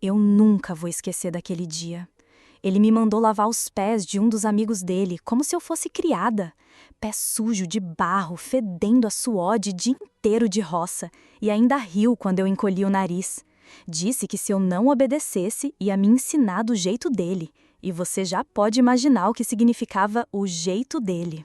Eu nunca vou esquecer daquele dia. Ele me mandou lavar os pés de um dos amigos dele, como se eu fosse criada. Pé sujo de barro, fedendo a suor de dia inteiro de roça, e ainda riu quando eu encolhi o nariz. Disse que se eu não obedecesse, ia me ensinar do jeito dele, e você já pode imaginar o que significava o jeito dele.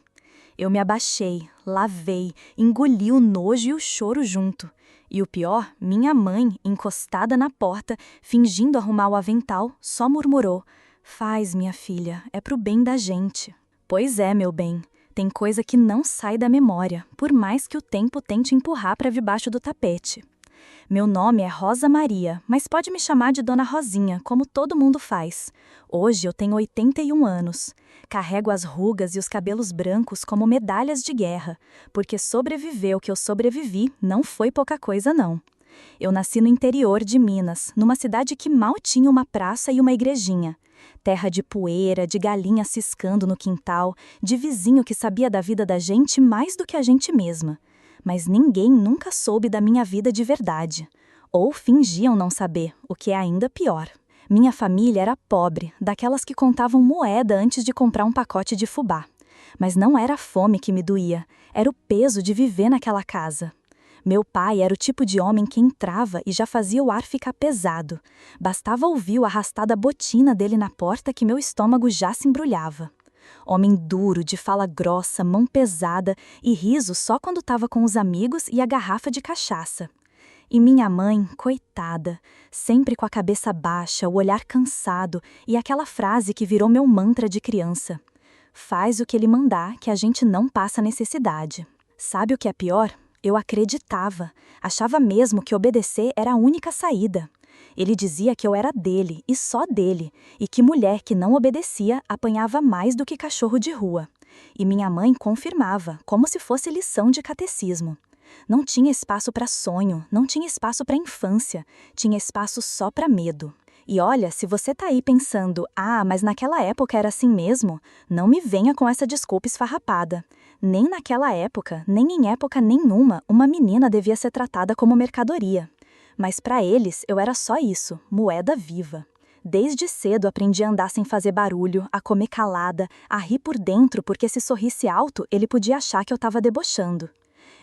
Eu me abaixei, lavei, engoli o nojo e o choro junto. E o pior, minha mãe, encostada na porta, fingindo arrumar o avental, só murmurou: "Faz, minha filha, é pro bem da gente." Pois é, meu bem, tem coisa que não sai da memória, por mais que o tempo tente empurrar para debaixo do tapete. Meu nome é Rosa Maria, mas pode me chamar de Dona Rosinha, como todo mundo faz. Hoje eu tenho 81 anos. Carrego as rugas e os cabelos brancos como medalhas de guerra, porque sobreviver o que eu sobrevivi não foi pouca coisa não. Eu nasci no interior de Minas, numa cidade que mal tinha uma praça e uma igrejinha. Terra de poeira, de galinha ciscando no quintal, de vizinho que sabia da vida da gente mais do que a gente mesma. Mas ninguém nunca soube da minha vida de verdade. Ou fingiam não saber, o que é ainda pior. Minha família era pobre, daquelas que contavam moeda antes de comprar um pacote de fubá. Mas não era a fome que me doía, era o peso de viver naquela casa. Meu pai era o tipo de homem que entrava e já fazia o ar ficar pesado. Bastava ouvir o arrastar da botina dele na porta que meu estômago já se embrulhava. Homem duro, de fala grossa, mão pesada e riso só quando estava com os amigos e a garrafa de cachaça. E minha mãe, coitada, sempre com a cabeça baixa, o olhar cansado e aquela frase que virou meu mantra de criança: "Faz o que ele mandar, que a gente não passa necessidade." Sabe o que é pior? Eu acreditava, achava mesmo que obedecer era a única saída. Ele dizia que eu era dele, e só dele, e que mulher que não obedecia apanhava mais do que cachorro de rua. E minha mãe confirmava, como se fosse lição de catecismo. Não tinha espaço para sonho, não tinha espaço para infância, tinha espaço só para medo. E olha, se você tá aí pensando: "Ah, mas naquela época era assim mesmo", não me venha com essa desculpa esfarrapada. Nem naquela época, nem em época nenhuma, uma menina devia ser tratada como mercadoria. Mas para eles eu era só isso, moeda viva. Desde cedo aprendi a andar sem fazer barulho, a comer calada, a rir por dentro porque se sorrisse alto ele podia achar que eu estava debochando.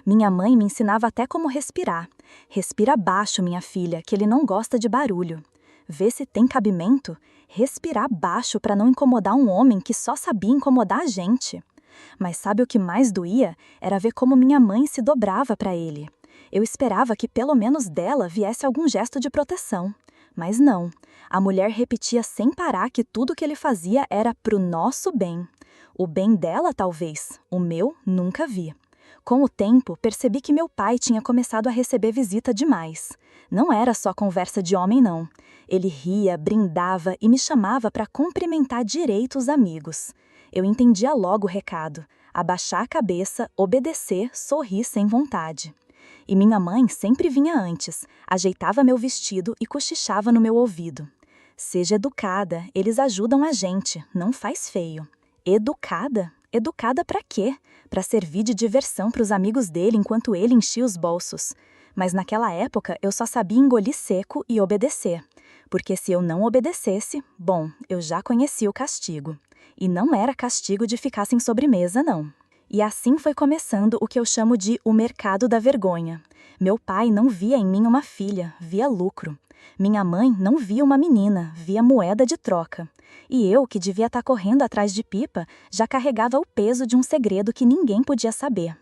Minha mãe me ensinava até como respirar. "Respira baixo, minha filha, que ele não gosta de barulho." Vê se tem cabimento? Respirar baixo para não incomodar um homem que só sabia incomodar a gente. Mas sabe o que mais doía? Era ver como minha mãe se dobrava para ele. Eu esperava que pelo menos dela viesse algum gesto de proteção. Mas não. A mulher repetia sem parar que tudo que ele fazia era pro nosso bem. O bem dela, talvez. O meu, nunca vi. Com o tempo, percebi que meu pai tinha começado a receber visita demais. Não era só conversa de homem, não. Ele ria, brindava e me chamava para cumprimentar direito os amigos. Eu entendia logo o recado: abaixar a cabeça, obedecer, sorrir sem vontade. E minha mãe sempre vinha antes, ajeitava meu vestido e cochichava no meu ouvido: "Seja educada, eles ajudam a gente, não faz feio." Educada? Educada para quê? Para servir de diversão para os amigos dele enquanto ele enchia os bolsos. Mas naquela época eu só sabia engolir seco e obedecer. Porque se eu não obedecesse, bom, eu já conhecia o castigo. E não era castigo de ficar sem sobremesa, não. E assim foi começando o que eu chamo de o mercado da vergonha. Meu pai não via em mim uma filha, via lucro. Minha mãe não via uma menina, via moeda de troca. E eu, que devia estar correndo atrás de pipa, já carregava o peso de um segredo que ninguém podia saber.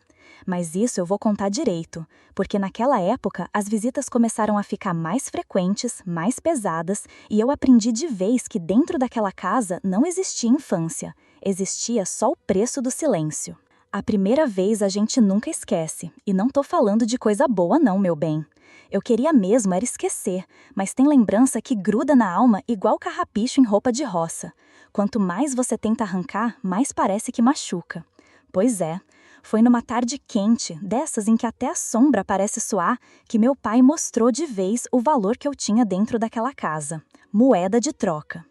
Mas isso eu vou contar direito, porque naquela época as visitas começaram a ficar mais frequentes, mais pesadas, e eu aprendi de vez que dentro daquela casa não existia infância, existia só o preço do silêncio. A primeira vez a gente nunca esquece, e não tô falando de coisa boa não, meu bem. Eu queria mesmo era esquecer, mas tem lembrança que gruda na alma igual carrapicho em roupa de roça. Quanto mais você tenta arrancar, mais parece que machuca. Pois é, foi numa tarde quente, dessas em que até a sombra parece suar, que meu pai mostrou de vez o valor que eu tinha dentro daquela casa. Moeda de troca.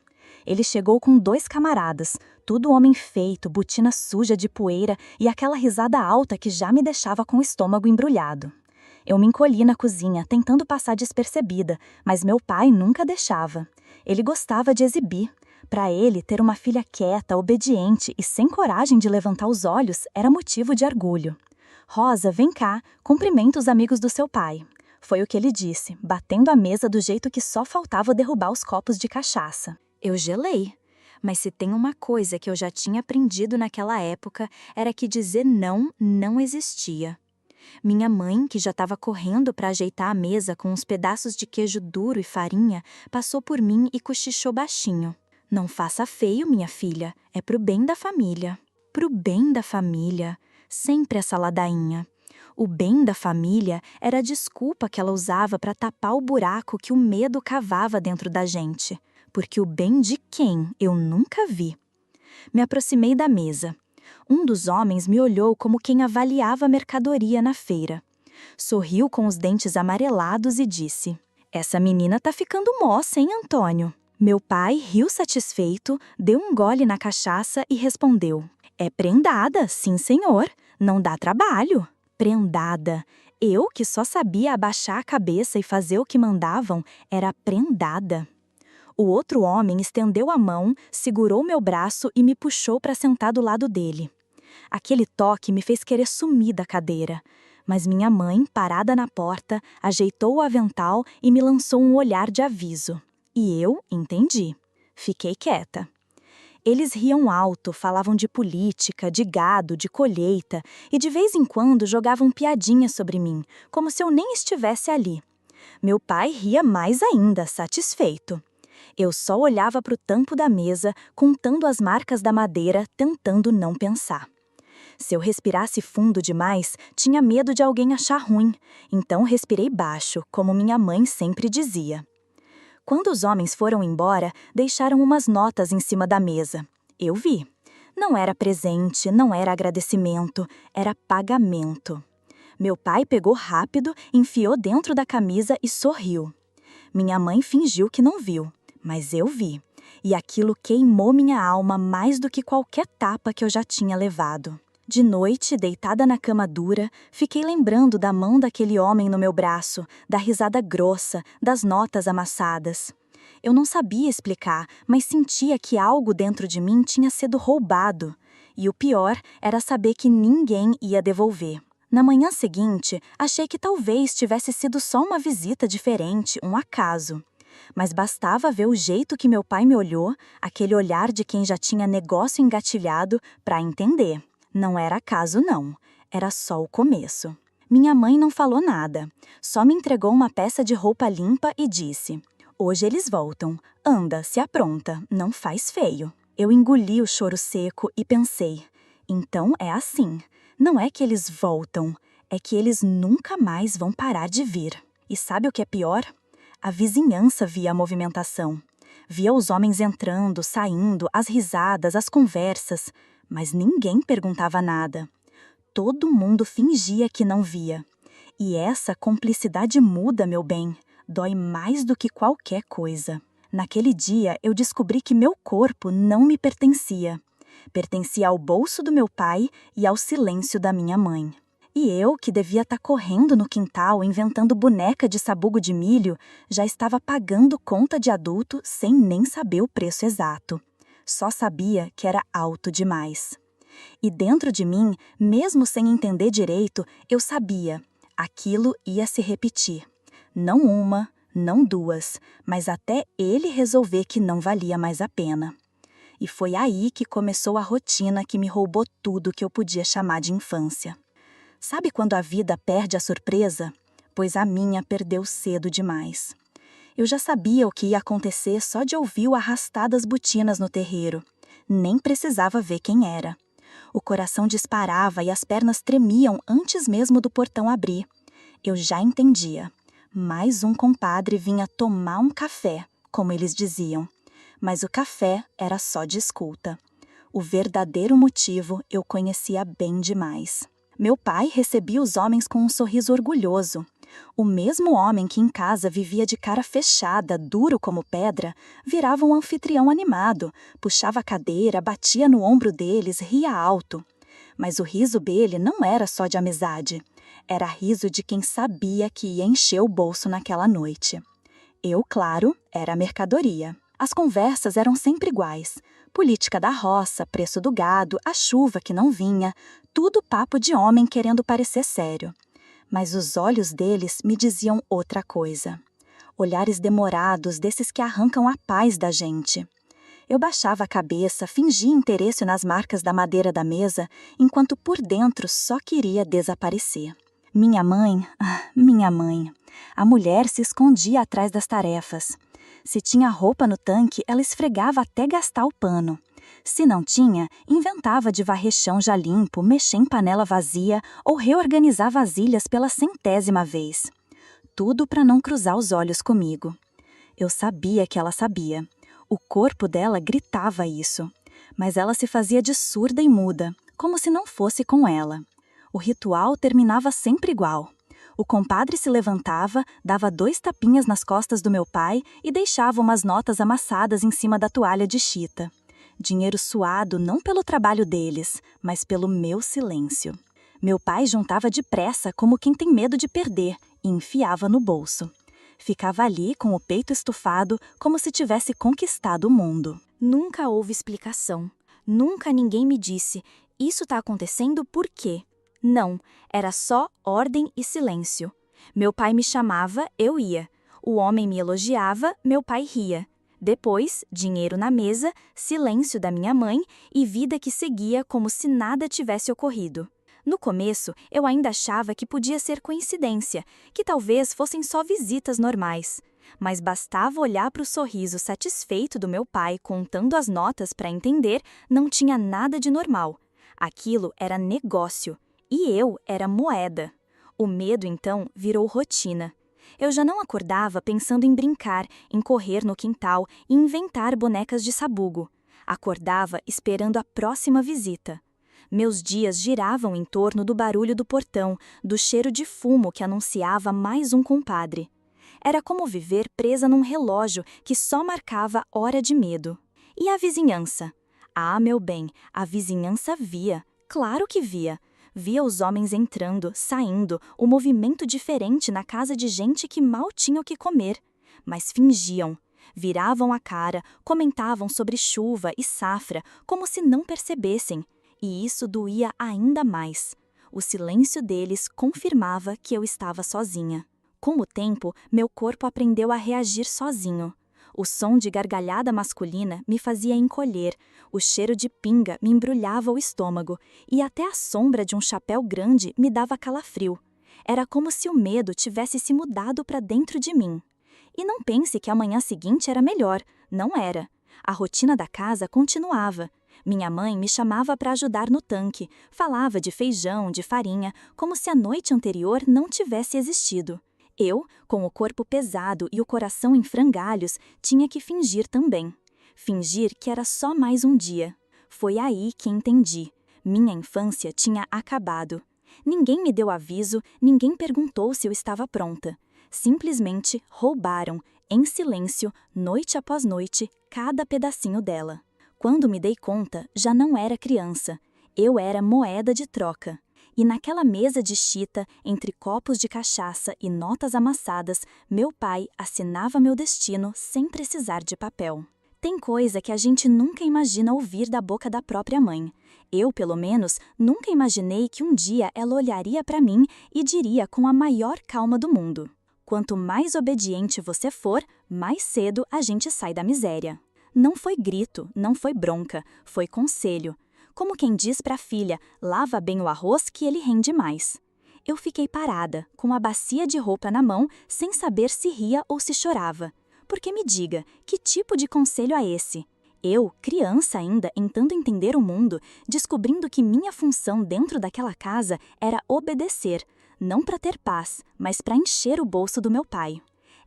Ele chegou com 2 camaradas, tudo homem feito, botina suja de poeira e aquela risada alta que já me deixava com o estômago embrulhado. Eu me encolhi na cozinha, tentando passar despercebida, mas meu pai nunca deixava. Ele gostava de exibir. Para ele, ter uma filha quieta, obediente e sem coragem de levantar os olhos era motivo de orgulho. Rosa, vem cá, cumprimenta os amigos do seu pai. Foi o que ele disse, batendo a mesa do jeito que só faltava derrubar os copos de cachaça. Eu gelei. Mas se tem uma coisa que eu já tinha aprendido naquela época, era que dizer não não existia. Minha mãe, que já estava correndo para ajeitar a mesa com uns pedaços de queijo duro e farinha, passou por mim e cochichou baixinho. Não faça feio, minha filha, é pro bem da família. Pro bem da família. Sempre essa ladainha. O bem da família era a desculpa que ela usava para tapar o buraco que o medo cavava dentro da gente. Porque o bem de quem eu nunca vi. Me aproximei da mesa. Um dos homens me olhou como quem avaliava a mercadoria na feira. Sorriu com os dentes amarelados e disse: "Essa menina tá ficando moça, hein, Antônio?" Meu pai riu satisfeito, deu um gole na cachaça e respondeu: "É prendada, sim senhor, não dá trabalho." Prendada. Eu, que só sabia abaixar a cabeça e fazer o que mandavam, era prendada. O outro homem estendeu a mão, segurou meu braço e me puxou para sentar do lado dele. Aquele toque me fez querer sumir da cadeira, mas minha mãe, parada na porta, ajeitou o avental e me lançou um olhar de aviso. E eu entendi. Fiquei quieta. Eles riam alto, falavam de política, de gado, de colheita, e de vez em quando jogavam piadinhas sobre mim, como se eu nem estivesse ali. Meu pai ria mais ainda, satisfeito. Eu só olhava para o tampo da mesa, contando as marcas da madeira, tentando não pensar. Se eu respirasse fundo demais, tinha medo de alguém achar ruim, então respirei baixo, como minha mãe sempre dizia. Quando os homens foram embora, deixaram umas notas em cima da mesa. Eu vi. Não era presente, não era agradecimento, era pagamento. Meu pai pegou rápido, enfiou dentro da camisa e sorriu. Minha mãe fingiu que não viu. Mas eu vi, e aquilo queimou minha alma mais do que qualquer tapa que eu já tinha levado. De noite, deitada na cama dura, fiquei lembrando da mão daquele homem no meu braço, da risada grossa, das notas amassadas. Eu não sabia explicar, mas sentia que algo dentro de mim tinha sido roubado. E o pior era saber que ninguém ia devolver. Na manhã seguinte, achei que talvez tivesse sido só uma visita diferente, um acaso. Mas bastava ver o jeito que meu pai me olhou, aquele olhar de quem já tinha negócio engatilhado, para entender. Não era acaso, não. Era só o começo. Minha mãe não falou nada. Só me entregou uma peça de roupa limpa e disse: "Hoje eles voltam. Anda, se apronta. Não faz feio." Eu engoli o choro seco e pensei: então é assim. Não é que eles voltam, é que eles nunca mais vão parar de vir. E sabe o que é pior? A vizinhança via a movimentação. Via os homens entrando, saindo, as risadas, as conversas. Mas ninguém perguntava nada. Todo mundo fingia que não via. E essa cumplicidade muda, meu bem, dói mais do que qualquer coisa. Naquele dia, eu descobri que meu corpo não me pertencia. Pertencia ao bolso do meu pai e ao silêncio da minha mãe. E eu, que devia estar correndo no quintal, inventando boneca de sabugo de milho, já estava pagando conta de adulto sem nem saber o preço exato. Só sabia que era alto demais. E dentro de mim, mesmo sem entender direito, eu sabia, aquilo ia se repetir. Não uma, não duas, mas até ele resolver que não valia mais a pena. E foi aí que começou a rotina que me roubou tudo que eu podia chamar de infância. Sabe quando a vida perde a surpresa? Pois a minha perdeu cedo demais. Eu já sabia o que ia acontecer só de ouvir o arrastar das botinas no terreiro. Nem precisava ver quem era. O coração disparava e as pernas tremiam antes mesmo do portão abrir. Eu já entendia. Mais um compadre vinha tomar um café, como eles diziam. Mas o café era só de escuta. O verdadeiro motivo eu conhecia bem demais. Meu pai recebia os homens com um sorriso orgulhoso. O mesmo homem que em casa vivia de cara fechada, duro como pedra, virava um anfitrião animado, puxava a cadeira, batia no ombro deles, ria alto. Mas o riso dele não era só de amizade. Era riso de quem sabia que ia encher o bolso naquela noite. Eu, claro, era a mercadoria. As conversas eram sempre iguais. Política da roça, preço do gado, a chuva que não vinha, tudo papo de homem querendo parecer sério. Mas os olhos deles me diziam outra coisa. Olhares demorados, desses que arrancam a paz da gente. Eu baixava a cabeça, fingia interesse nas marcas da madeira da mesa, enquanto por dentro só queria desaparecer. Minha mãe. A mulher se escondia atrás das tarefas. Se tinha roupa no tanque, ela esfregava até gastar o pano. Se não tinha, inventava de varrer chão já limpo, mexer em panela vazia ou reorganizar vasilhas pela 100ª vez. Tudo para não cruzar os olhos comigo. Eu sabia que ela sabia. O corpo dela gritava isso. Mas ela se fazia de surda e muda, como se não fosse com ela. O ritual terminava sempre igual. O compadre se levantava, dava 2 tapinhas nas costas do meu pai e deixava umas notas amassadas em cima da toalha de chita. Dinheiro suado não pelo trabalho deles, mas pelo meu silêncio. Meu pai juntava depressa como quem tem medo de perder e enfiava no bolso. Ficava ali com o peito estufado como se tivesse conquistado o mundo. Nunca houve explicação. Nunca ninguém me disse, isso está acontecendo por quê? Não, era só ordem e silêncio. Meu pai me chamava, eu ia. O homem me elogiava, meu pai ria. Depois, dinheiro na mesa, silêncio da minha mãe e vida que seguia como se nada tivesse ocorrido. No começo, eu ainda achava que podia ser coincidência, que talvez fossem só visitas normais. Mas bastava olhar para o sorriso satisfeito do meu pai contando as notas para entender, não tinha nada de normal. Aquilo era negócio. E eu era moeda. O medo, então, virou rotina. Eu já não acordava pensando em brincar, em correr no quintal e inventar bonecas de sabugo. Acordava esperando a próxima visita. Meus dias giravam em torno do barulho do portão, do cheiro de fumo que anunciava mais um compadre. Era como viver presa num relógio que só marcava hora de medo. E a vizinhança? Ah, meu bem, a vizinhança via. Claro que via. Via os homens entrando, saindo, o movimento diferente na casa de gente que mal tinha o que comer. Mas fingiam. Viravam a cara, comentavam sobre chuva e safra, como se não percebessem. E isso doía ainda mais. O silêncio deles confirmava que eu estava sozinha. Com o tempo, meu corpo aprendeu a reagir sozinho. O som de gargalhada masculina me fazia encolher, o cheiro de pinga me embrulhava o estômago e até a sombra de um chapéu grande me dava calafrio. Era como se o medo tivesse se mudado para dentro de mim. E não pense que a manhã seguinte era melhor, não era. A rotina da casa continuava. Minha mãe me chamava para ajudar no tanque, falava de feijão, de farinha, como se a noite anterior não tivesse existido. Eu, com o corpo pesado e o coração em frangalhos, tinha que fingir também. Fingir que era só mais um dia. Foi aí que entendi. Minha infância tinha acabado. Ninguém me deu aviso, ninguém perguntou se eu estava pronta. Simplesmente roubaram, em silêncio, noite após noite, cada pedacinho dela. Quando me dei conta, já não era criança. Eu era moeda de troca. E naquela mesa de chita, entre copos de cachaça e notas amassadas, meu pai assinava meu destino sem precisar de papel. Tem coisa que a gente nunca imagina ouvir da boca da própria mãe. Eu, pelo menos, nunca imaginei que um dia ela olharia para mim e diria com a maior calma do mundo: quanto mais obediente você for, mais cedo a gente sai da miséria. Não foi grito, não foi bronca, foi conselho. Como quem diz para a filha, lava bem o arroz que ele rende mais. Eu fiquei parada, com a bacia de roupa na mão, sem saber se ria ou se chorava. Porque me diga, que tipo de conselho é esse? Eu, criança ainda, tentando entender o mundo, descobrindo que minha função dentro daquela casa era obedecer, não para ter paz, mas para encher o bolso do meu pai.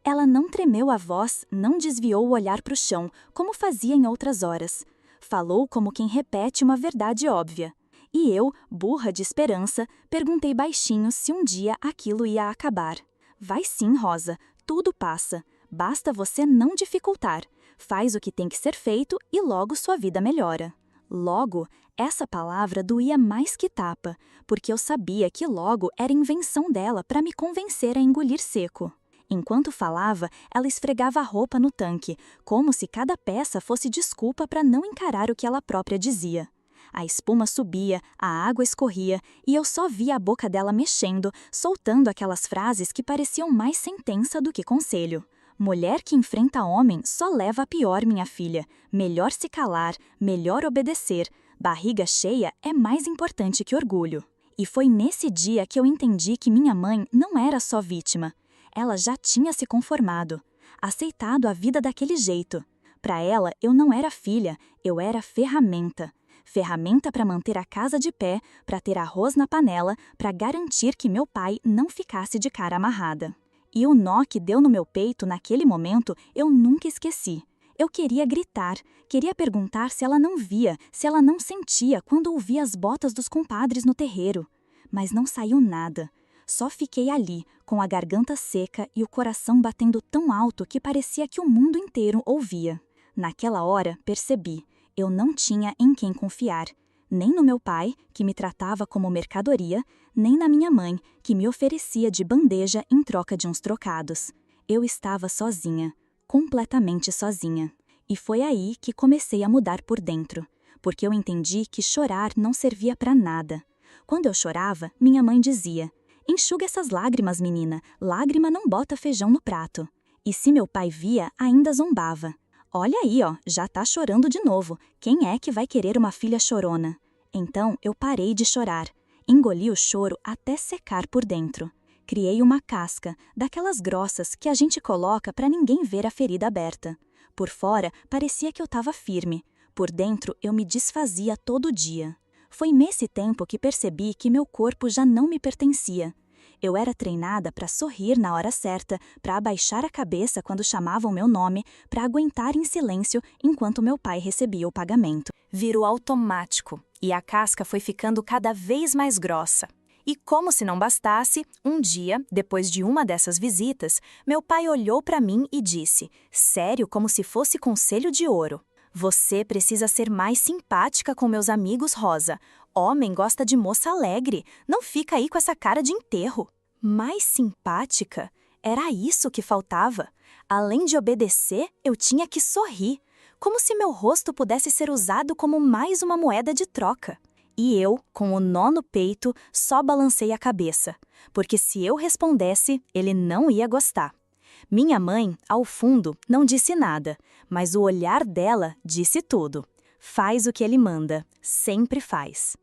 Ela não tremeu a voz, não desviou o olhar para o chão, como fazia em outras horas. Falou como quem repete uma verdade óbvia. E eu, burra de esperança, perguntei baixinho se um dia aquilo ia acabar. Vai sim, Rosa, tudo passa. Basta você não dificultar. Faz o que tem que ser feito e logo sua vida melhora. Logo, essa palavra doía mais que tapa, porque eu sabia que logo era invenção dela para me convencer a engolir seco. Enquanto falava, ela esfregava a roupa no tanque, como se cada peça fosse desculpa para não encarar o que ela própria dizia. A espuma subia, a água escorria, e eu só via a boca dela mexendo, soltando aquelas frases que pareciam mais sentença do que conselho. Mulher que enfrenta homem só leva a pior, minha filha. Melhor se calar, melhor obedecer. Barriga cheia é mais importante que orgulho. E foi nesse dia que eu entendi que minha mãe não era só vítima. Ela já tinha se conformado, aceitado a vida daquele jeito. Para ela, eu não era filha, eu era ferramenta. Ferramenta para manter a casa de pé, para ter arroz na panela, para garantir que meu pai não ficasse de cara amarrada. E o nó que deu no meu peito naquele momento eu nunca esqueci. Eu queria gritar, queria perguntar se ela não via, se ela não sentia quando ouvia as botas dos compadres no terreiro. Mas não saiu nada. Só fiquei ali, com a garganta seca e o coração batendo tão alto que parecia que o mundo inteiro ouvia. Naquela hora, percebi. Eu não tinha em quem confiar, nem no meu pai, que me tratava como mercadoria, nem na minha mãe, que me oferecia de bandeja em troca de uns trocados. Eu estava sozinha, completamente sozinha. E foi aí que comecei a mudar por dentro, porque eu entendi que chorar não servia para nada. Quando eu chorava, minha mãe dizia: "Enxuga essas lágrimas, menina, lágrima não bota feijão no prato." E se meu pai via, ainda zombava. "Olha aí, ó, já tá chorando de novo. Quem é que vai querer uma filha chorona?" Então eu parei de chorar. Engoli o choro até secar por dentro. Criei uma casca, daquelas grossas que a gente coloca para ninguém ver a ferida aberta. Por fora, parecia que eu estava firme. Por dentro, eu me desfazia todo dia. Foi nesse tempo que percebi que meu corpo já não me pertencia. Eu era treinada para sorrir na hora certa, para abaixar a cabeça quando chamavam meu nome, para aguentar em silêncio enquanto meu pai recebia o pagamento. Virou automático, e a casca foi ficando cada vez mais grossa. E como se não bastasse, um dia, depois de uma dessas visitas, meu pai olhou para mim e disse, sério, como se fosse conselho de ouro: "Você precisa ser mais simpática com meus amigos, Rosa. Homem gosta de moça alegre, não fica aí com essa cara de enterro." Mais simpática? Era isso que faltava. Além de obedecer, eu tinha que sorrir, como se meu rosto pudesse ser usado como mais uma moeda de troca. E eu, com o nó no peito, só balancei a cabeça, porque se eu respondesse, ele não ia gostar. Minha mãe, ao fundo, não disse nada, mas o olhar dela disse tudo. Faz o que ele manda, sempre faz.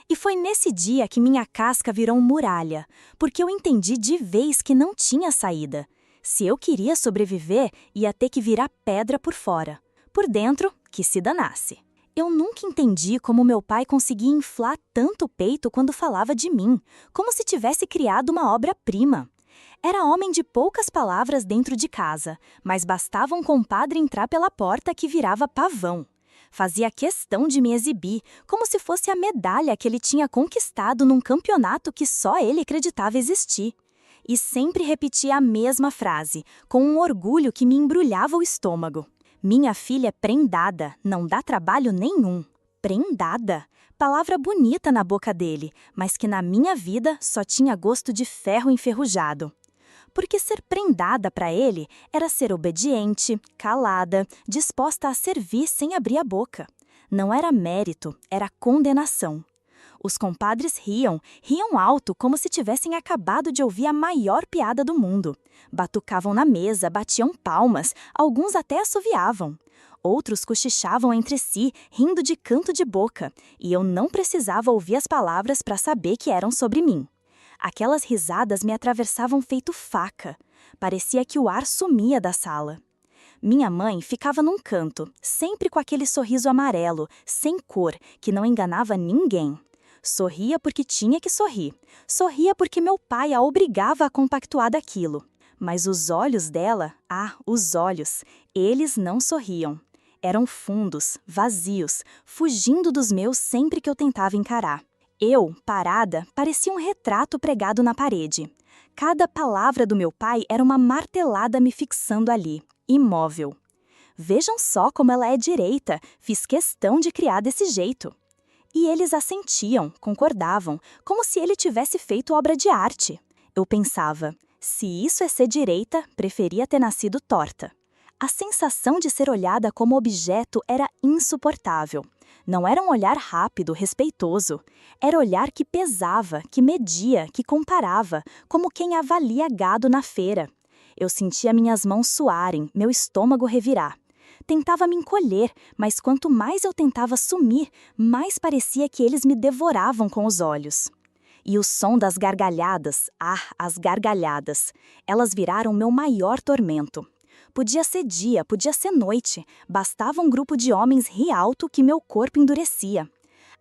E foi nesse dia que minha casca virou muralha, porque eu entendi de vez que não tinha saída. Se eu queria sobreviver, ia ter que virar pedra por fora. Por dentro, que se danasse. Eu nunca entendi como meu pai conseguia inflar tanto o peito quando falava de mim, como se tivesse criado uma obra-prima. Era homem de poucas palavras dentro de casa, mas bastava um compadre entrar pela porta que virava pavão. Fazia questão de me exibir, como se fosse a medalha que ele tinha conquistado num campeonato que só ele acreditava existir. E sempre repetia a mesma frase, com um orgulho que me embrulhava o estômago. "Minha filha é prendada, não dá trabalho nenhum." Prendada? Palavra bonita na boca dele, mas que na minha vida só tinha gosto de ferro enferrujado. Porque ser prendada para ele era ser obediente, calada, disposta a servir sem abrir a boca. Não era mérito, era condenação. Os compadres riam alto como se tivessem acabado de ouvir a maior piada do mundo. Batucavam na mesa, batiam palmas, alguns até assoviavam. Outros cochichavam entre si, rindo de canto de boca, e eu não precisava ouvir as palavras para saber que eram sobre mim. Aquelas risadas me atravessavam feito faca. Parecia que o ar sumia da sala. Minha mãe ficava num canto, sempre com aquele sorriso amarelo, sem cor, que não enganava ninguém. Sorria porque tinha que sorrir. Sorria porque meu pai a obrigava a compactuar daquilo. Mas os olhos dela, os olhos, eles não sorriam. Eram fundos, vazios, fugindo dos meus sempre que eu tentava encarar. Eu, parada, parecia um retrato pregado na parede. Cada palavra do meu pai era uma martelada me fixando ali, imóvel. Vejam só como ela é direita, fiz questão de criar desse jeito. E eles assentiam, concordavam, como se ele tivesse feito obra de arte. Eu pensava, se isso é ser direita, preferia ter nascido torta. A sensação de ser olhada como objeto era insuportável. Não era um olhar rápido, respeitoso. Era olhar que pesava, que media, que comparava, como quem avalia gado na feira. Eu sentia minhas mãos suarem, meu estômago revirar. Tentava me encolher, mas quanto mais eu tentava sumir, mais parecia que eles me devoravam com os olhos. E o som das gargalhadas, as gargalhadas, elas viraram meu maior tormento. Podia ser dia, podia ser noite, bastava um grupo de homens rir alto que meu corpo endurecia.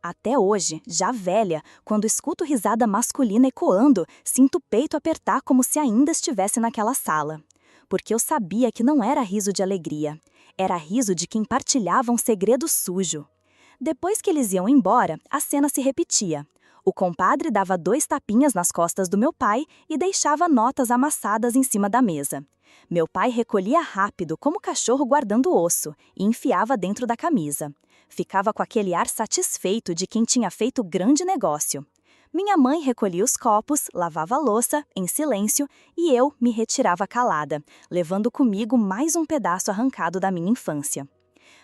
Até hoje, já velha, quando escuto risada masculina ecoando, sinto o peito apertar como se ainda estivesse naquela sala. Porque eu sabia que não era riso de alegria, era riso de quem partilhava um segredo sujo. Depois que eles iam embora, a cena se repetia. O compadre dava 2 tapinhas nas costas do meu pai e deixava notas amassadas em cima da mesa. Meu pai recolhia rápido, como cachorro guardando osso, e enfiava dentro da camisa. Ficava com aquele ar satisfeito de quem tinha feito grande negócio. Minha mãe recolhia os copos, lavava a louça, em silêncio, e eu me retirava calada, levando comigo mais um pedaço arrancado da minha infância.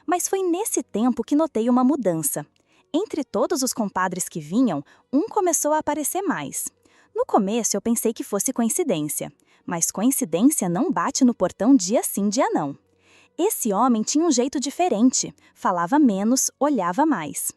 Mas foi nesse tempo que notei uma mudança. Entre todos os compadres que vinham, um começou a aparecer mais. No começo eu pensei que fosse coincidência, mas coincidência não bate no portão dia sim, dia não. Esse homem tinha um jeito diferente, falava menos, olhava mais.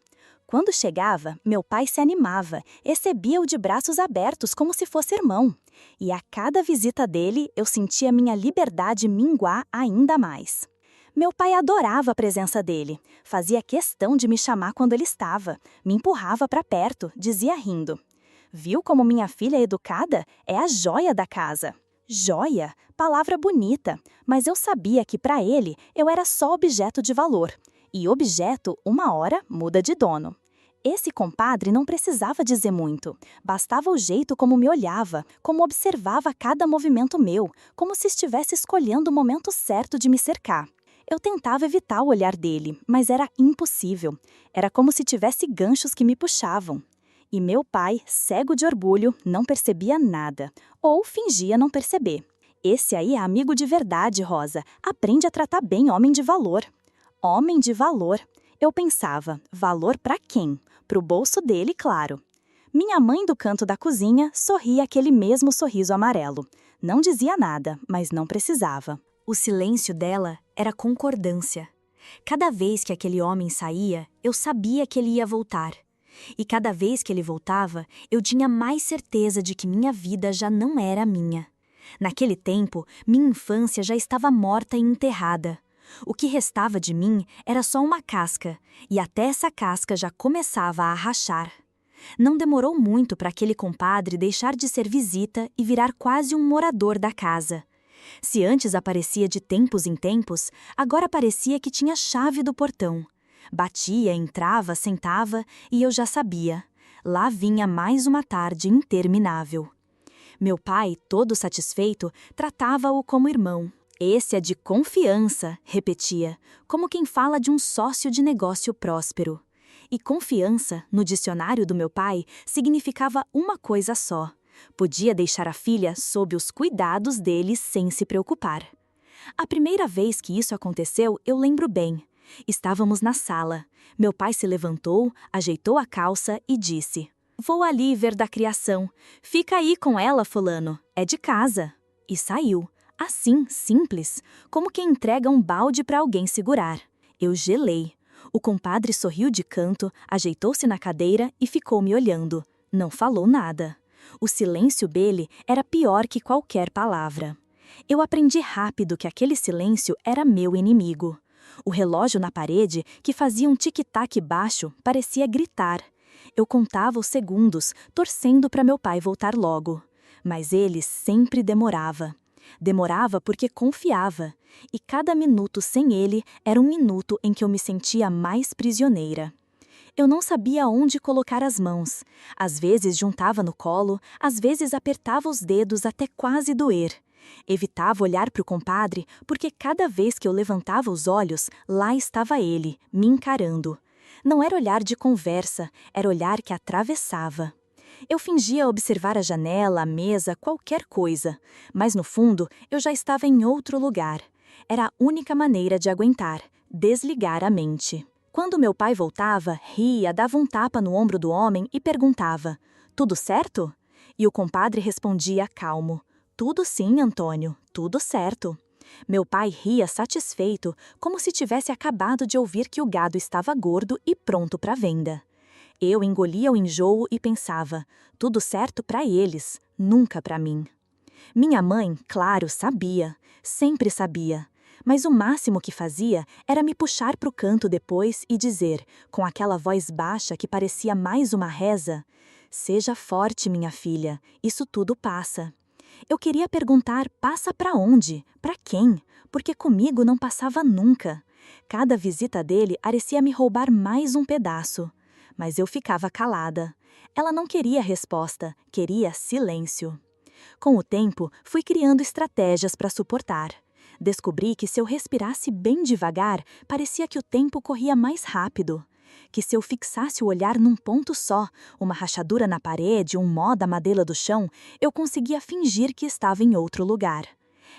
Quando chegava, meu pai se animava, recebia-o de braços abertos como se fosse irmão. E a cada visita dele, eu sentia minha liberdade minguar ainda mais. Meu pai adorava a presença dele, fazia questão de me chamar quando ele estava, me empurrava para perto, dizia rindo. Viu como minha filha é educada? É a joia da casa. Joia? Palavra bonita, mas eu sabia que para ele eu era só objeto de valor. E objeto, uma hora, muda de dono. Esse compadre não precisava dizer muito, bastava o jeito como me olhava, como observava cada movimento meu, como se estivesse escolhendo o momento certo de me cercar. Eu tentava evitar o olhar dele, mas era impossível. Era como se tivesse ganchos que me puxavam. E meu pai, cego de orgulho, não percebia nada, ou fingia não perceber. Esse aí é amigo de verdade, Rosa. Aprende a tratar bem homem de valor. Homem de valor. Eu pensava, valor para quem? Pro bolso dele, claro. Minha mãe do canto da cozinha sorria aquele mesmo sorriso amarelo. Não dizia nada, mas não precisava. O silêncio dela era concordância. Cada vez que aquele homem saía, eu sabia que ele ia voltar. E cada vez que ele voltava, eu tinha mais certeza de que minha vida já não era minha. Naquele tempo, minha infância já estava morta e enterrada. O que restava de mim era só uma casca, e até essa casca já começava a rachar. Não demorou muito para aquele compadre deixar de ser visita e virar quase um morador da casa. Se antes aparecia de tempos em tempos, agora parecia que tinha chave do portão. Batia, entrava, sentava e eu já sabia. Lá vinha mais uma tarde interminável. Meu pai, todo satisfeito, tratava-o como irmão. Esse é de confiança, repetia, como quem fala de um sócio de negócio próspero. E confiança, no dicionário do meu pai, significava uma coisa só. Podia deixar a filha sob os cuidados dele sem se preocupar. A primeira vez que isso aconteceu, eu lembro bem. Estávamos na sala. Meu pai se levantou, ajeitou a calça e disse: "Vou ali ver da criação. Fica aí com ela, fulano. É de casa." E saiu. Assim, simples, como quem entrega um balde para alguém segurar. Eu gelei. O compadre sorriu de canto, ajeitou-se na cadeira e ficou me olhando. Não falou nada. O silêncio dele era pior que qualquer palavra. Eu aprendi rápido que aquele silêncio era meu inimigo. O relógio na parede, que fazia um tic-tac baixo, parecia gritar. Eu contava os segundos, torcendo para meu pai voltar logo. Mas ele sempre demorava. Demorava porque confiava, e cada minuto sem ele era um minuto em que eu me sentia mais prisioneira. Eu não sabia onde colocar as mãos. Às vezes juntava no colo, às vezes apertava os dedos até quase doer. Evitava olhar para o compadre porque cada vez que eu levantava os olhos, lá estava ele, me encarando. Não era olhar de conversa, era olhar que atravessava. Eu fingia observar a janela, a mesa, qualquer coisa, mas no fundo eu já estava em outro lugar. Era a única maneira de aguentar, desligar a mente. Quando meu pai voltava, ria, dava um tapa no ombro do homem e perguntava: "Tudo certo?" E o compadre respondia calmo: "Tudo sim, Antônio, tudo certo." Meu pai ria satisfeito, como se tivesse acabado de ouvir que o gado estava gordo e pronto para venda. Eu engolia o enjoo e pensava: tudo certo para eles, nunca para mim. Minha mãe, claro, sabia, sempre sabia. Mas o máximo que fazia era me puxar para o canto depois e dizer, com aquela voz baixa que parecia mais uma reza: "Seja forte, minha filha, isso tudo passa." Eu queria perguntar: passa para onde? Para quem? Porque comigo não passava nunca. Cada visita dele parecia me roubar mais um pedaço. Mas eu ficava calada. Ela não queria resposta, queria silêncio. Com o tempo, fui criando estratégias para suportar. Descobri que se eu respirasse bem devagar, parecia que o tempo corria mais rápido. Que se eu fixasse o olhar num ponto só, uma rachadura na parede, um nó da madeira do chão, eu conseguia fingir que estava em outro lugar.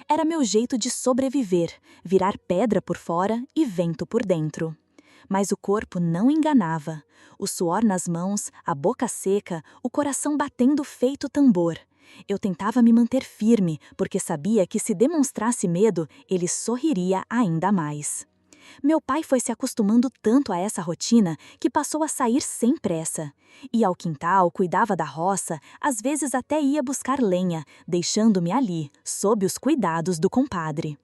Era meu jeito de sobreviver, virar pedra por fora e vento por dentro. Mas o corpo não enganava. O suor nas mãos, a boca seca, o coração batendo feito tambor. Eu tentava me manter firme, porque sabia que se demonstrasse medo, ele sorriria ainda mais. Meu pai foi se acostumando tanto a essa rotina que passou a sair sem pressa. Ia ao quintal, cuidava da roça, às vezes até ia buscar lenha, deixando-me ali, sob os cuidados do compadre.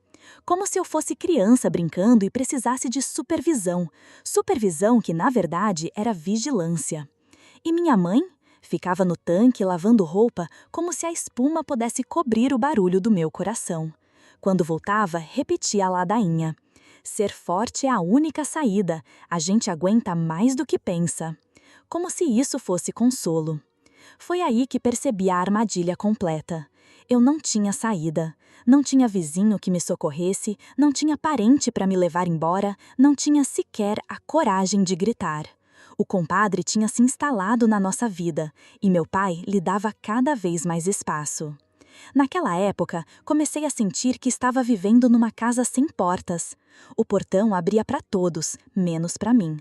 Como se eu fosse criança brincando e precisasse de supervisão. Supervisão que, na verdade, era vigilância. E minha mãe? Ficava no tanque lavando roupa como se a espuma pudesse cobrir o barulho do meu coração. Quando voltava, repetia a ladainha: "Ser forte é a única saída, a gente aguenta mais do que pensa." Como se isso fosse consolo. Foi aí que percebi a armadilha completa. Eu não tinha saída. Não tinha vizinho que me socorresse, não tinha parente para me levar embora, não tinha sequer a coragem de gritar. O compadre tinha se instalado na nossa vida, e meu pai lhe dava cada vez mais espaço. Naquela época, comecei a sentir que estava vivendo numa casa sem portas. O portão abria para todos, menos para mim.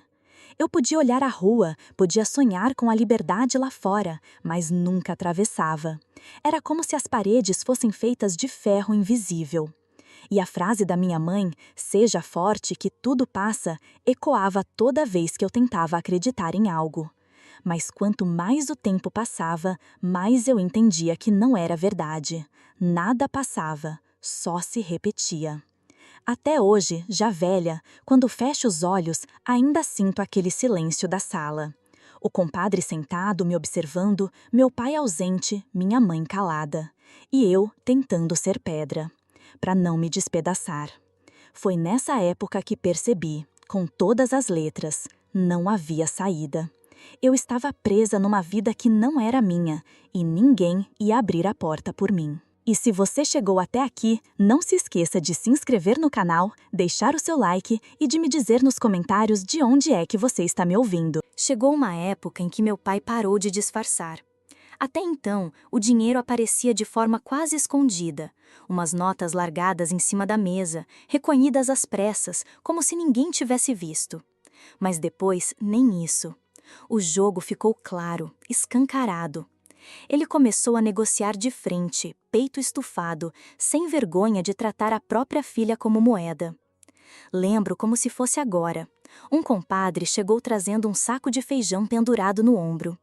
Eu podia olhar a rua, podia sonhar com a liberdade lá fora, mas nunca atravessava. Era como se as paredes fossem feitas de ferro invisível. E a frase da minha mãe, "seja forte que tudo passa", ecoava toda vez que eu tentava acreditar em algo. Mas quanto mais o tempo passava, mais eu entendia que não era verdade. Nada passava, só se repetia. Até hoje, já velha, quando fecho os olhos, ainda sinto aquele silêncio da sala. O compadre sentado me observando, meu pai ausente, minha mãe calada. E eu tentando ser pedra, para não me despedaçar. Foi nessa época que percebi, com todas as letras, não havia saída. Eu estava presa numa vida que não era minha, e ninguém ia abrir a porta por mim. E se você chegou até aqui, não se esqueça de se inscrever no canal, deixar o seu like e de me dizer nos comentários de onde é que você está me ouvindo. Chegou uma época em que meu pai parou de disfarçar. Até então, o dinheiro aparecia de forma quase escondida, umas notas largadas em cima da mesa, recolhidas às pressas, como se ninguém tivesse visto. Mas depois, nem isso. O jogo ficou claro, escancarado. Ele começou a negociar de frente, peito estufado, sem vergonha de tratar a própria filha como moeda. Lembro como se fosse agora. Um compadre chegou trazendo um saco de feijão pendurado no ombro.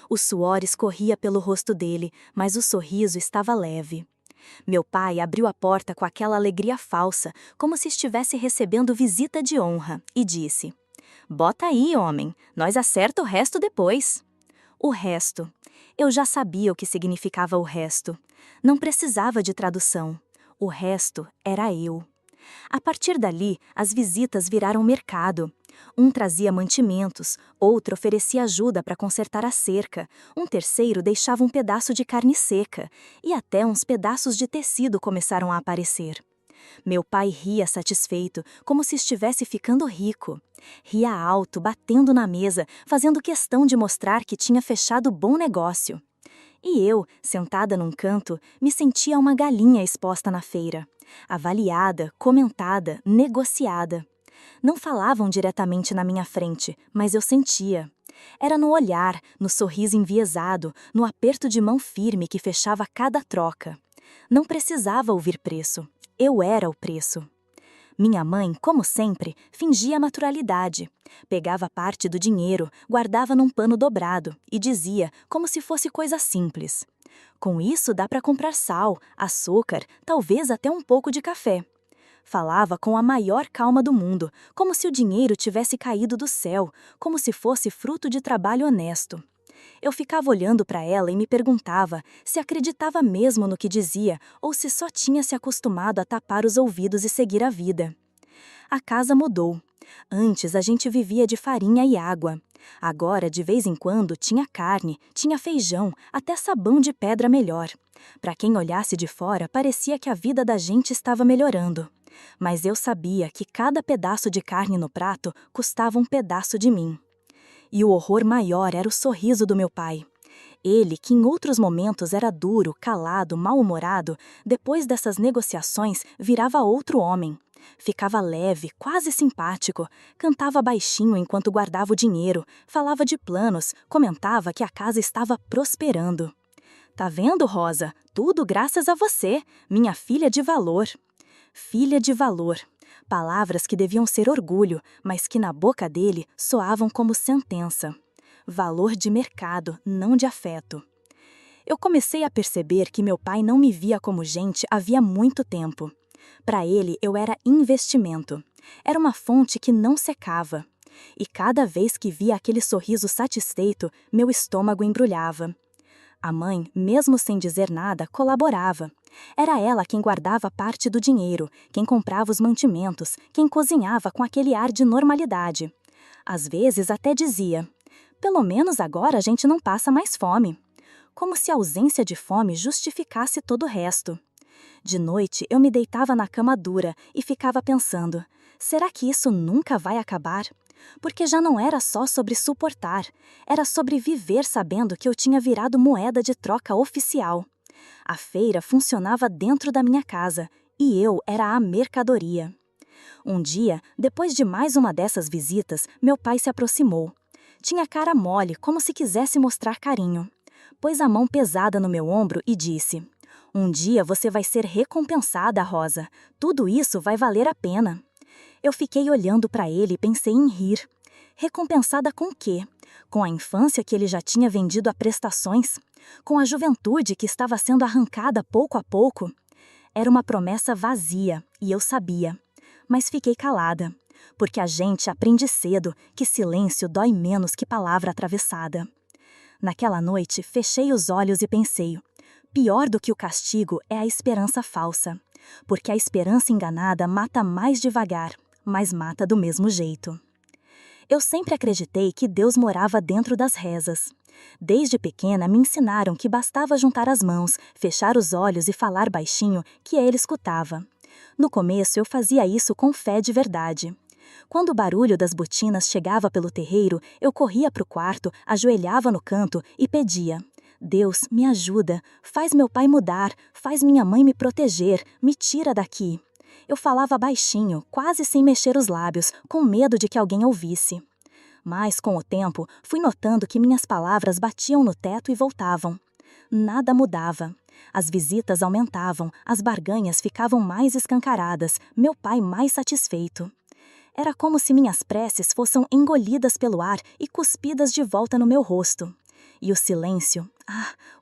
O suor escorria pelo rosto dele, mas o sorriso estava leve. Meu pai abriu a porta com aquela alegria falsa, como se estivesse recebendo visita de honra, e disse: "Bota aí, homem, nós acerta o resto depois." O resto. Eu já sabia o que significava o resto. Não precisava de tradução. O resto era eu. A partir dali, as visitas viraram mercado. Um trazia mantimentos, outro oferecia ajuda para consertar a cerca, um terceiro deixava um pedaço de carne seca, e até uns pedaços de tecido começaram a aparecer. Meu pai ria satisfeito, como se estivesse ficando rico. Ria alto, batendo na mesa, fazendo questão de mostrar que tinha fechado bom negócio. E eu, sentada num canto, me sentia uma galinha exposta na feira. Avaliada, comentada, negociada. Não falavam diretamente na minha frente, mas eu sentia. Era no olhar, no sorriso enviesado, no aperto de mão firme que fechava cada troca. Não precisava ouvir preço. Eu era o preço. Minha mãe, como sempre, fingia naturalidade. Pegava parte do dinheiro, guardava num pano dobrado e dizia, como se fosse coisa simples: "Com isso dá para comprar sal, açúcar, talvez até um pouco de café." Falava com a maior calma do mundo, como se o dinheiro tivesse caído do céu, como se fosse fruto de trabalho honesto. Eu ficava olhando para ela e me perguntava se acreditava mesmo no que dizia ou se só tinha se acostumado a tapar os ouvidos e seguir a vida. A casa mudou. Antes a gente vivia de farinha e água. Agora, de vez em quando, tinha carne, tinha feijão, até sabão de pedra melhor. Para quem olhasse de fora, parecia que a vida da gente estava melhorando. Mas eu sabia que cada pedaço de carne no prato custava um pedaço de mim. E o horror maior era o sorriso do meu pai. Ele, que em outros momentos era duro, calado, mal-humorado, depois dessas negociações virava outro homem. Ficava leve, quase simpático, cantava baixinho enquanto guardava o dinheiro, falava de planos, comentava que a casa estava prosperando. "Tá vendo, Rosa? Tudo graças a você, minha filha de valor." Filha de valor. Palavras que deviam ser orgulho, mas que na boca dele soavam como sentença. Valor de mercado, não de afeto. Eu comecei a perceber que meu pai não me via como gente havia muito tempo. Para ele, eu era investimento. Era uma fonte que não secava. E cada vez que via aquele sorriso satisfeito, meu estômago embrulhava. A mãe, mesmo sem dizer nada, colaborava. Era ela quem guardava parte do dinheiro, quem comprava os mantimentos, quem cozinhava com aquele ar de normalidade. Às vezes até dizia: "Pelo menos agora a gente não passa mais fome." Como se a ausência de fome justificasse todo o resto. De noite eu me deitava na cama dura e ficava pensando: será que isso nunca vai acabar? Porque já não era só sobre suportar, era sobre viver sabendo que eu tinha virado moeda de troca oficial. A feira funcionava dentro da minha casa e eu era a mercadoria. Um dia, depois de mais uma dessas visitas, meu pai se aproximou. Tinha cara mole, como se quisesse mostrar carinho. Pôs a mão pesada no meu ombro e disse: "Um dia você vai ser recompensada, Rosa. Tudo isso vai valer a pena." Eu fiquei olhando para ele e pensei em rir. Recompensada com o quê? Com a infância que ele já tinha vendido a prestações? Com a juventude que estava sendo arrancada pouco a pouco? Era uma promessa vazia, e eu sabia. Mas fiquei calada, porque a gente aprende cedo que silêncio dói menos que palavra atravessada. Naquela noite, fechei os olhos e pensei: pior do que o castigo é a esperança falsa, porque a esperança enganada mata mais devagar, mas mata do mesmo jeito. Eu sempre acreditei que Deus morava dentro das rezas. Desde pequena me ensinaram que bastava juntar as mãos, fechar os olhos e falar baixinho que ele escutava. No começo eu fazia isso com fé de verdade. Quando o barulho das botinas chegava pelo terreiro, eu corria para o quarto, ajoelhava no canto e pedia: "Deus, me ajuda, faz meu pai mudar, faz minha mãe me proteger, me tira daqui." Eu falava baixinho, quase sem mexer os lábios, com medo de que alguém ouvisse. Mas, com o tempo, fui notando que minhas palavras batiam no teto e voltavam. Nada mudava. As visitas aumentavam, as barganhas ficavam mais escancaradas, meu pai mais satisfeito. Era como se minhas preces fossem engolidas pelo ar e cuspidas de volta no meu rosto. E o silêncio,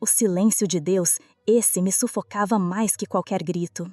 o silêncio de Deus, esse me sufocava mais que qualquer grito.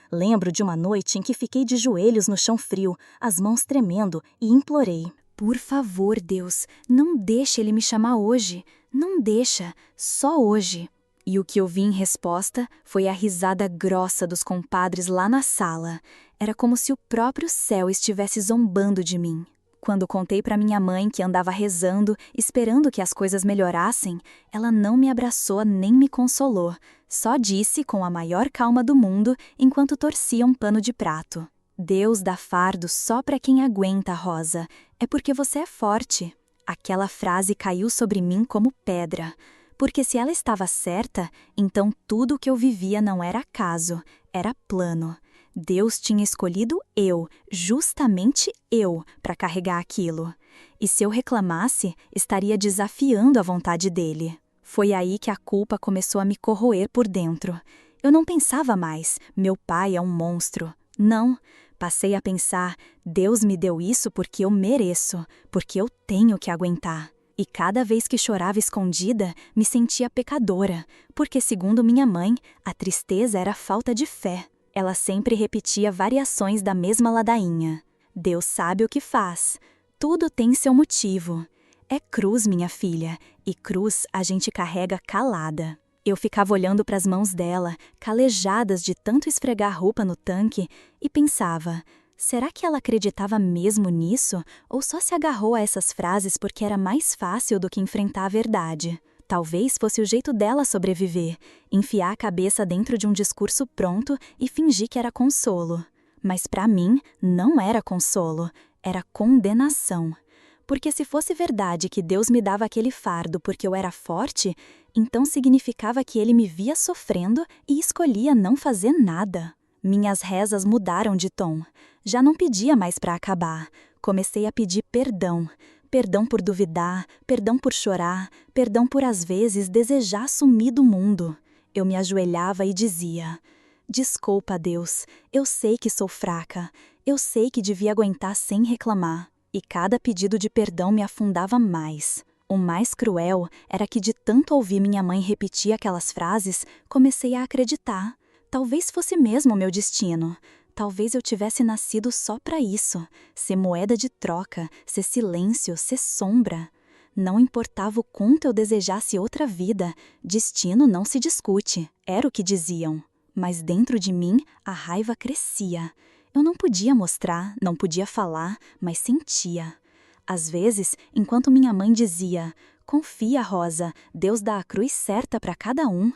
Lembro de uma noite em que fiquei de joelhos no chão frio, as mãos tremendo, e implorei: "Por favor, Deus, não deixe ele me chamar hoje. Não deixa, só hoje." E o que eu vi em resposta foi a risada grossa dos compadres lá na sala. Era como se o próprio céu estivesse zombando de mim. Quando contei para minha mãe que andava rezando, esperando que as coisas melhorassem, ela não me abraçou nem me consolou, só disse com a maior calma do mundo enquanto torcia um pano de prato: Deus dá fardo só para quem aguenta, Rosa. É porque você é forte. Aquela frase caiu sobre mim como pedra. Porque se ela estava certa, então tudo o que eu vivia não era acaso, era plano. Deus tinha escolhido eu, justamente eu, para carregar aquilo. E se eu reclamasse, estaria desafiando a vontade dele. Foi aí que a culpa começou a me corroer por dentro. Eu não pensava mais, meu pai é um monstro. Não. Passei a pensar, Deus me deu isso porque eu mereço, porque eu tenho que aguentar. E cada vez que chorava escondida, me sentia pecadora, porque, segundo minha mãe, a tristeza era falta de fé. Ela sempre repetia variações da mesma ladainha. Deus sabe o que faz. Tudo tem seu motivo. É cruz, minha filha, e cruz a gente carrega calada. Eu ficava olhando para as mãos dela, calejadas de tanto esfregar roupa no tanque, e pensava, será que ela acreditava mesmo nisso, ou só se agarrou a essas frases porque era mais fácil do que enfrentar a verdade? Talvez fosse o jeito dela sobreviver, enfiar a cabeça dentro de um discurso pronto e fingir que era consolo. Mas para mim, não era consolo, era condenação. Porque se fosse verdade que Deus me dava aquele fardo porque eu era forte, então significava que ele me via sofrendo e escolhia não fazer nada. Minhas rezas mudaram de tom. Já não pedia mais para acabar. Comecei a pedir perdão. Perdão por duvidar, perdão por chorar, perdão por às vezes desejar sumir do mundo. Eu me ajoelhava e dizia: desculpa, Deus, eu sei que sou fraca, eu sei que devia aguentar sem reclamar. E cada pedido de perdão me afundava mais. O mais cruel era que de tanto ouvir minha mãe repetir aquelas frases, comecei a acreditar. Talvez fosse mesmo o meu destino. Talvez eu tivesse nascido só para isso, ser moeda de troca, ser silêncio, ser sombra. Não importava o quanto eu desejasse outra vida, destino não se discute, era o que diziam. Mas dentro de mim, a raiva crescia. Eu não podia mostrar, não podia falar, mas sentia. Às vezes, enquanto minha mãe dizia, confia, Rosa, Deus dá a cruz certa para cada um,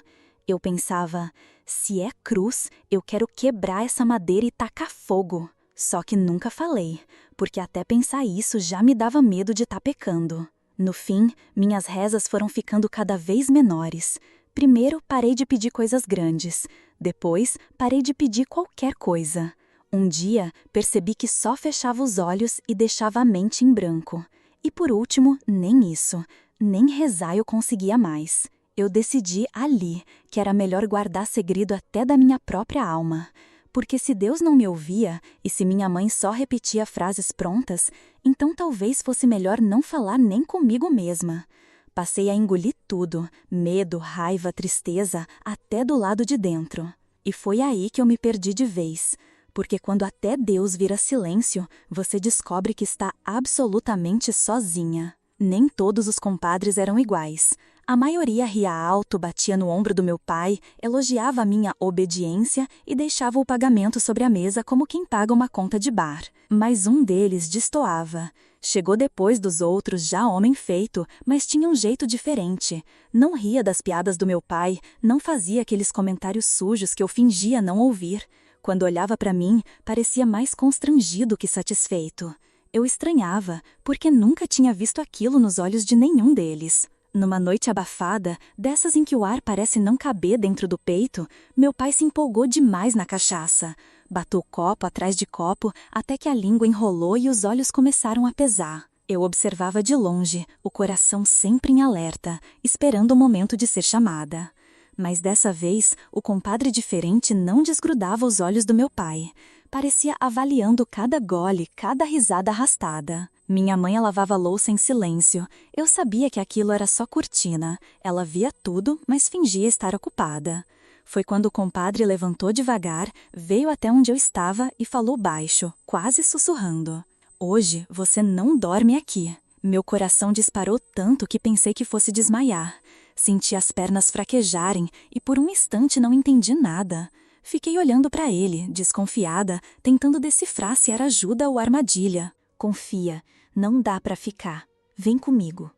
eu pensava, se é cruz, eu quero quebrar essa madeira e tacar fogo. Só que nunca falei, porque até pensar isso já me dava medo de estar pecando. No fim, minhas rezas foram ficando cada vez menores. Primeiro, parei de pedir coisas grandes. Depois, parei de pedir qualquer coisa. Um dia, percebi que só fechava os olhos e deixava a mente em branco. E por último, nem isso. Nem rezar eu conseguia mais. Eu decidi ali que era melhor guardar segredo até da minha própria alma. Porque se Deus não me ouvia e se minha mãe só repetia frases prontas, então talvez fosse melhor não falar nem comigo mesma. Passei a engolir tudo, medo, raiva, tristeza, até do lado de dentro. E foi aí que eu me perdi de vez. Porque quando até Deus vira silêncio, você descobre que está absolutamente sozinha. Nem todos os compadres eram iguais. A maioria ria alto, batia no ombro do meu pai, elogiava a minha obediência e deixava o pagamento sobre a mesa como quem paga uma conta de bar. Mas um deles destoava. Chegou depois dos outros, já homem feito, mas tinha um jeito diferente. Não ria das piadas do meu pai, não fazia aqueles comentários sujos que eu fingia não ouvir. Quando olhava para mim, parecia mais constrangido que satisfeito. Eu estranhava, porque nunca tinha visto aquilo nos olhos de nenhum deles. Numa noite abafada, dessas em que o ar parece não caber dentro do peito, meu pai se empolgou demais na cachaça. Batou copo atrás de copo, até que a língua enrolou e os olhos começaram a pesar. Eu observava de longe, o coração sempre em alerta, esperando o momento de ser chamada. Mas dessa vez, o compadre diferente não desgrudava os olhos do meu pai. Parecia avaliando cada gole, cada risada arrastada. Minha mãe lavava a louça em silêncio. Eu sabia que aquilo era só cortina. Ela via tudo, mas fingia estar ocupada. Foi quando o compadre levantou devagar, veio até onde eu estava e falou baixo, quase sussurrando. Hoje você não dorme aqui. Meu coração disparou tanto que pensei que fosse desmaiar. Senti as pernas fraquejarem e por um instante não entendi nada. Fiquei olhando para ele, desconfiada, tentando decifrar se era ajuda ou armadilha. Confia. Não dá para ficar. Vem comigo.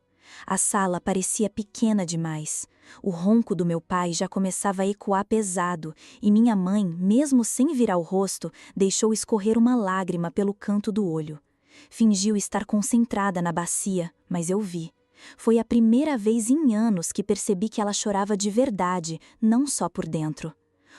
A sala parecia pequena demais. O ronco do meu pai já começava a ecoar pesado e minha mãe, mesmo sem virar o rosto, deixou escorrer uma lágrima pelo canto do olho. Fingiu estar concentrada na bacia, mas eu vi. Foi a primeira vez em anos que percebi que ela chorava de verdade, não só por dentro.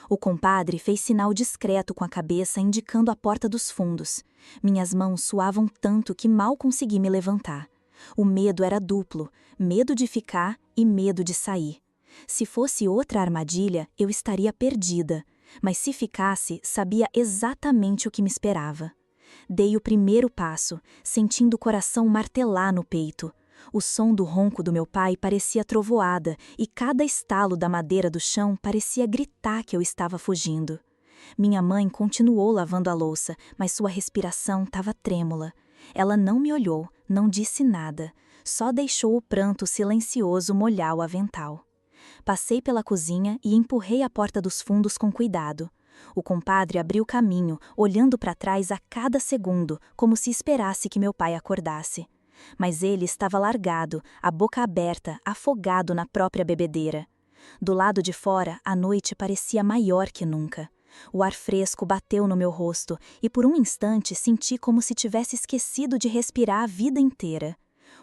O compadre fez sinal discreto com a cabeça indicando a porta dos fundos. Minhas mãos suavam tanto que mal consegui me levantar. O medo era duplo, medo de ficar e medo de sair. Se fosse outra armadilha, eu estaria perdida, mas se ficasse, sabia exatamente o que me esperava. Dei o primeiro passo, sentindo o coração martelar no peito. O som do ronco do meu pai parecia trovoada e cada estalo da madeira do chão parecia gritar que eu estava fugindo. Minha mãe continuou lavando a louça, mas sua respiração estava trêmula. Ela não me olhou, não disse nada, só deixou o pranto silencioso molhar o avental. Passei pela cozinha e empurrei a porta dos fundos com cuidado. O compadre abriu caminho, olhando para trás a cada segundo, como se esperasse que meu pai acordasse. Mas ele estava largado, a boca aberta, afogado na própria bebedeira. Do lado de fora, a noite parecia maior que nunca. O ar fresco bateu no meu rosto e por um instante senti como se tivesse esquecido de respirar a vida inteira.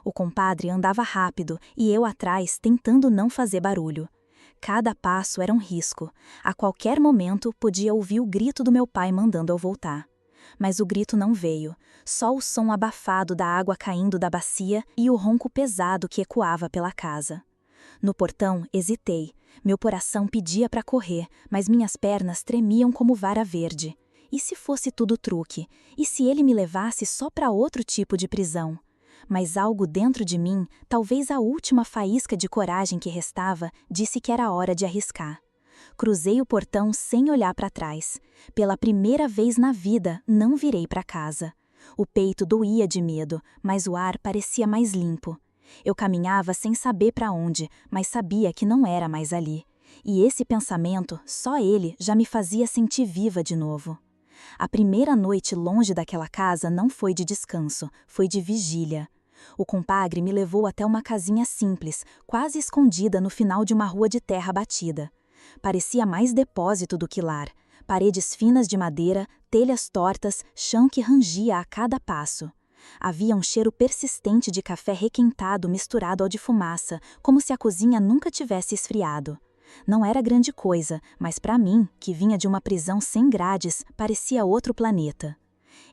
O compadre andava rápido e eu atrás tentando não fazer barulho. Cada passo era um risco. A qualquer momento podia ouvir o grito do meu pai mandando eu voltar. Mas o grito não veio, só o som abafado da água caindo da bacia e o ronco pesado que ecoava pela casa. No portão, hesitei. Meu coração pedia para correr, mas minhas pernas tremiam como vara verde. E se fosse tudo truque? E se ele me levasse só para outro tipo de prisão? Mas algo dentro de mim, talvez a última faísca de coragem que restava, disse que era hora de arriscar. Cruzei o portão sem olhar para trás. Pela primeira vez na vida, não virei para casa. O peito doía de medo, mas o ar parecia mais limpo. Eu caminhava sem saber para onde, mas sabia que não era mais ali. E esse pensamento, só ele, já me fazia sentir viva de novo. A primeira noite longe daquela casa não foi de descanso, foi de vigília. O compadre me levou até uma casinha simples, quase escondida no final de uma rua de terra batida. Parecia mais depósito do que lar. Paredes finas de madeira, telhas tortas, chão que rangia a cada passo. Havia um cheiro persistente de café requentado misturado ao de fumaça, como se a cozinha nunca tivesse esfriado. Não era grande coisa, mas para mim, que vinha de uma prisão sem grades, parecia outro planeta.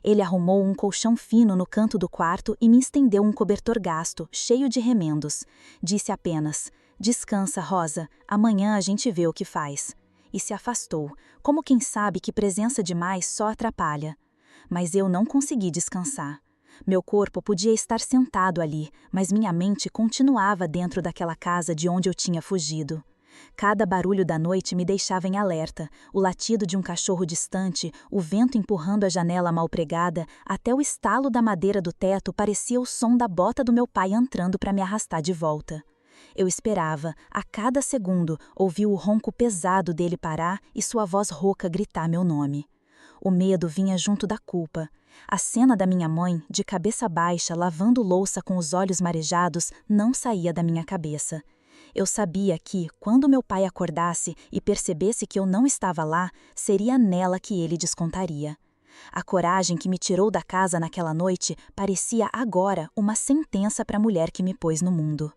Ele arrumou um colchão fino no canto do quarto e me estendeu um cobertor gasto, cheio de remendos. Disse apenas: "Descansa, Rosa, amanhã a gente vê o que faz." E se afastou, como quem sabe que presença demais só atrapalha. Mas eu não consegui descansar. Meu corpo podia estar sentado ali, mas minha mente continuava dentro daquela casa de onde eu tinha fugido. Cada barulho da noite me deixava em alerta, o latido de um cachorro distante, o vento empurrando a janela mal pregada, até o estalo da madeira do teto parecia o som da bota do meu pai entrando para me arrastar de volta. Eu esperava, a cada segundo, ouvir o ronco pesado dele parar e sua voz rouca gritar meu nome. O medo vinha junto da culpa. A cena da minha mãe, de cabeça baixa, lavando louça com os olhos marejados, não saía da minha cabeça. Eu sabia que, quando meu pai acordasse e percebesse que eu não estava lá, seria nela que ele descontaria. A coragem que me tirou da casa naquela noite parecia agora uma sentença para a mulher que me pôs no mundo.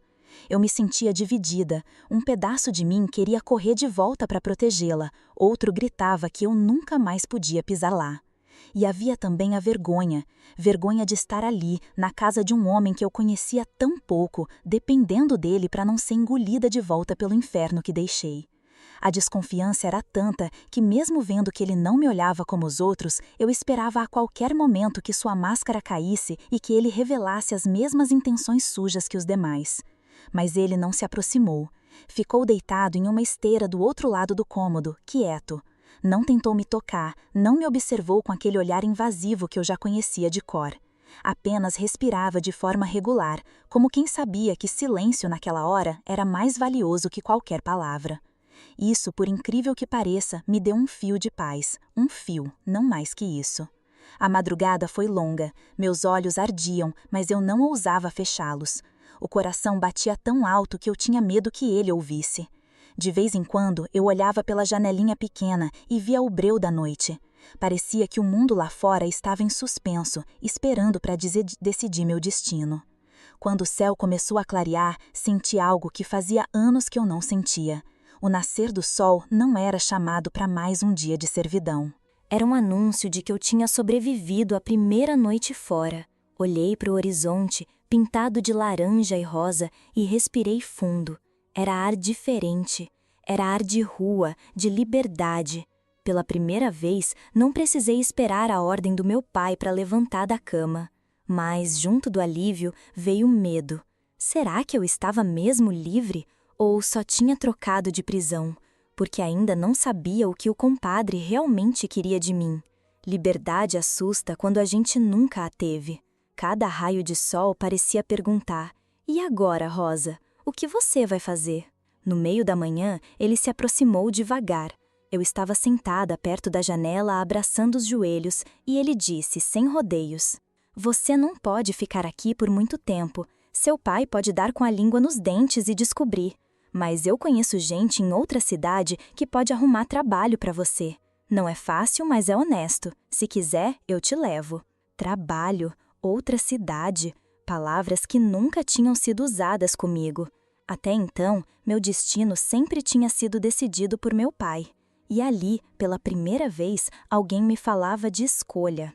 Eu me sentia dividida, um pedaço de mim queria correr de volta para protegê-la, outro gritava que eu nunca mais podia pisar lá. E havia também a vergonha de estar ali, na casa de um homem que eu conhecia tão pouco, dependendo dele para não ser engolida de volta pelo inferno que deixei. A desconfiança era tanta que, mesmo vendo que ele não me olhava como os outros, eu esperava a qualquer momento que sua máscara caísse e que ele revelasse as mesmas intenções sujas que os demais. Mas ele não se aproximou. Ficou deitado em uma esteira do outro lado do cômodo, quieto. Não tentou me tocar, não me observou com aquele olhar invasivo que eu já conhecia de cor. Apenas respirava de forma regular, como quem sabia que silêncio naquela hora era mais valioso que qualquer palavra. Isso, por incrível que pareça, me deu um fio de paz, um fio, não mais que isso. A madrugada foi longa, meus olhos ardiam, mas eu não ousava fechá-los. O coração batia tão alto que eu tinha medo que ele ouvisse. De vez em quando, eu olhava pela janelinha pequena e via o breu da noite. Parecia que o mundo lá fora estava em suspenso, esperando para decidir meu destino. Quando o céu começou a clarear, senti algo que fazia anos que eu não sentia. O nascer do sol não era chamado para mais um dia de servidão. Era um anúncio de que eu tinha sobrevivido à primeira noite fora. Olhei para o horizonte, pintado de laranja e rosa, e respirei fundo. Era ar diferente. Era ar de rua, de liberdade. Pela primeira vez, não precisei esperar a ordem do meu pai para levantar da cama. Mas, junto do alívio, veio o medo. Será que eu estava mesmo livre? Ou só tinha trocado de prisão? Porque ainda não sabia o que o compadre realmente queria de mim. Liberdade assusta quando a gente nunca a teve. Cada raio de sol parecia perguntar: "E agora, Rosa? O que você vai fazer?" No meio da manhã, ele se aproximou devagar. Eu estava sentada perto da janela abraçando os joelhos e ele disse, sem rodeios: "Você não pode ficar aqui por muito tempo. Seu pai pode dar com a língua nos dentes e descobrir. Mas eu conheço gente em outra cidade que pode arrumar trabalho para você. Não é fácil, mas é honesto. Se quiser, eu te levo." Trabalho, outra cidade, palavras que nunca tinham sido usadas comigo. Até então, meu destino sempre tinha sido decidido por meu pai. E ali, pela primeira vez, alguém me falava de escolha.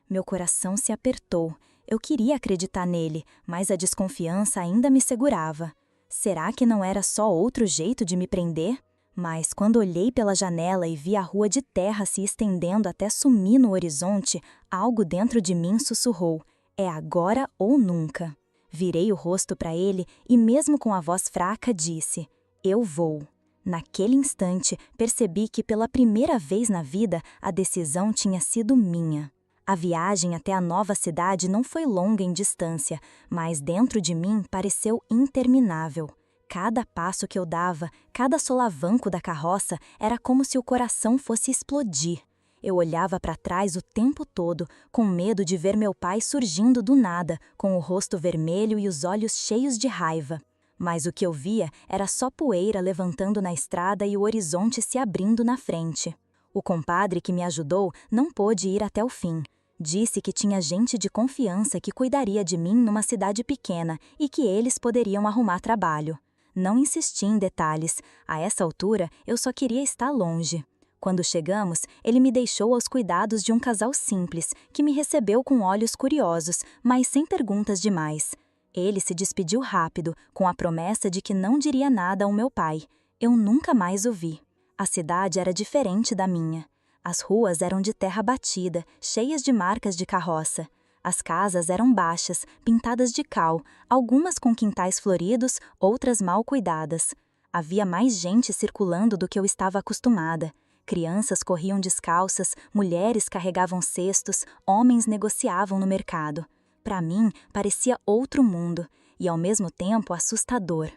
Meu coração se apertou. Eu queria acreditar nele, mas a desconfiança ainda me segurava. Será que não era só outro jeito de me prender? Mas quando olhei pela janela e vi a rua de terra se estendendo até sumir no horizonte, algo dentro de mim sussurrou: "É agora ou nunca." Virei o rosto para ele e, mesmo com a voz fraca, disse: "Eu vou." Naquele instante, percebi que pela primeira vez na vida, a decisão tinha sido minha. A viagem até a nova cidade não foi longa em distância, mas dentro de mim pareceu interminável. Cada passo que eu dava, cada solavanco da carroça, era como se o coração fosse explodir. Eu olhava para trás o tempo todo, com medo de ver meu pai surgindo do nada, com o rosto vermelho e os olhos cheios de raiva. Mas o que eu via era só poeira levantando na estrada e o horizonte se abrindo na frente. O compadre que me ajudou não pôde ir até o fim. Disse que tinha gente de confiança que cuidaria de mim numa cidade pequena e que eles poderiam arrumar trabalho. Não insisti em detalhes. A essa altura, eu só queria estar longe. Quando chegamos, ele me deixou aos cuidados de um casal simples, que me recebeu com olhos curiosos, mas sem perguntas demais. Ele se despediu rápido, com a promessa de que não diria nada ao meu pai. Eu nunca mais o vi. A cidade era diferente da minha. As ruas eram de terra batida, cheias de marcas de carroça. As casas eram baixas, pintadas de cal, algumas com quintais floridos, outras mal cuidadas. Havia mais gente circulando do que eu estava acostumada. Crianças corriam descalças, mulheres carregavam cestos, homens negociavam no mercado. Para mim, parecia outro mundo, e ao mesmo tempo assustador.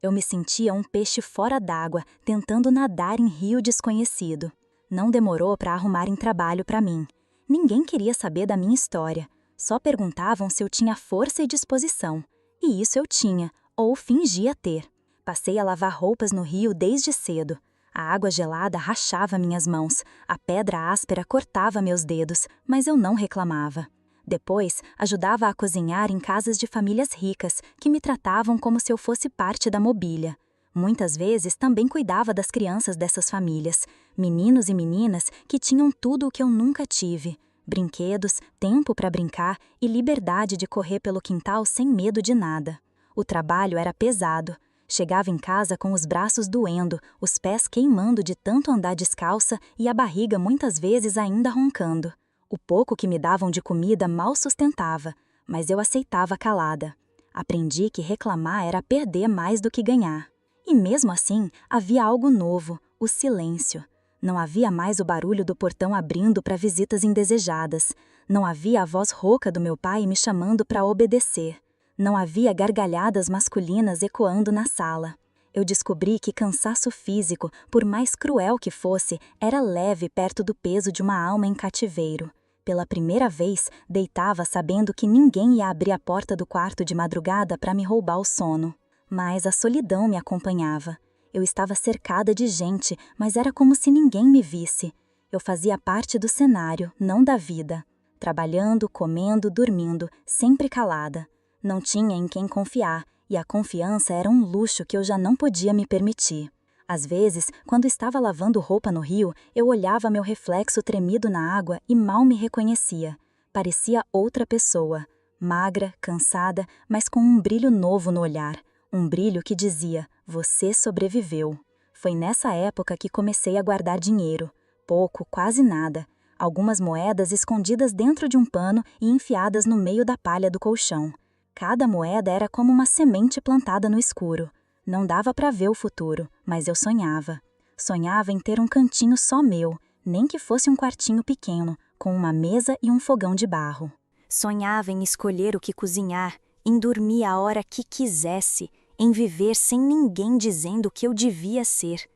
Eu me sentia um peixe fora d'água, tentando nadar em rio desconhecido. Não demorou para arrumarem trabalho para mim. Ninguém queria saber da minha história. Só perguntavam se eu tinha força e disposição. E isso eu tinha, ou fingia ter. Passei a lavar roupas no rio desde cedo. A água gelada rachava minhas mãos, a pedra áspera cortava meus dedos, mas eu não reclamava. Depois, ajudava a cozinhar em casas de famílias ricas, que me tratavam como se eu fosse parte da mobília. Muitas vezes também cuidava das crianças dessas famílias, meninos e meninas que tinham tudo o que eu nunca tive: brinquedos, tempo para brincar e liberdade de correr pelo quintal sem medo de nada. O trabalho era pesado. Chegava em casa com os braços doendo, os pés queimando de tanto andar descalça e a barriga muitas vezes ainda roncando. O pouco que me davam de comida mal sustentava, mas eu aceitava calada. Aprendi que reclamar era perder mais do que ganhar. E mesmo assim, havia algo novo: o silêncio. Não havia mais o barulho do portão abrindo para visitas indesejadas. Não havia a voz rouca do meu pai me chamando para obedecer. Não havia gargalhadas masculinas ecoando na sala. Eu descobri que cansaço físico, por mais cruel que fosse, era leve perto do peso de uma alma em cativeiro. pela primeira vez, deitava sabendo que ninguém ia abrir a porta do quarto de madrugada para me roubar o sono. Mas a solidão me acompanhava. Eu estava cercada de gente, mas era como se ninguém me visse. Eu fazia parte do cenário, não da vida. Trabalhando, comendo, dormindo, sempre calada. Não tinha em quem confiar, e a confiança era um luxo que eu já não podia me permitir. Às vezes, quando estava lavando roupa no rio, eu olhava meu reflexo tremido na água e mal me reconhecia. Parecia outra pessoa, magra, cansada, mas com um brilho novo no olhar. Um brilho que dizia, você sobreviveu. Foi nessa época que comecei a guardar dinheiro. Pouco, quase nada. Algumas moedas escondidas dentro de um pano e enfiadas no meio da palha do colchão. Cada moeda era como uma semente plantada no escuro. Não dava para ver o futuro, mas eu sonhava. Sonhava em ter um cantinho só meu, nem que fosse um quartinho pequeno, com uma mesa e um fogão de barro. Sonhava em escolher o que cozinhar, em dormir a hora que quisesse, em viver sem ninguém dizendo o que eu devia ser.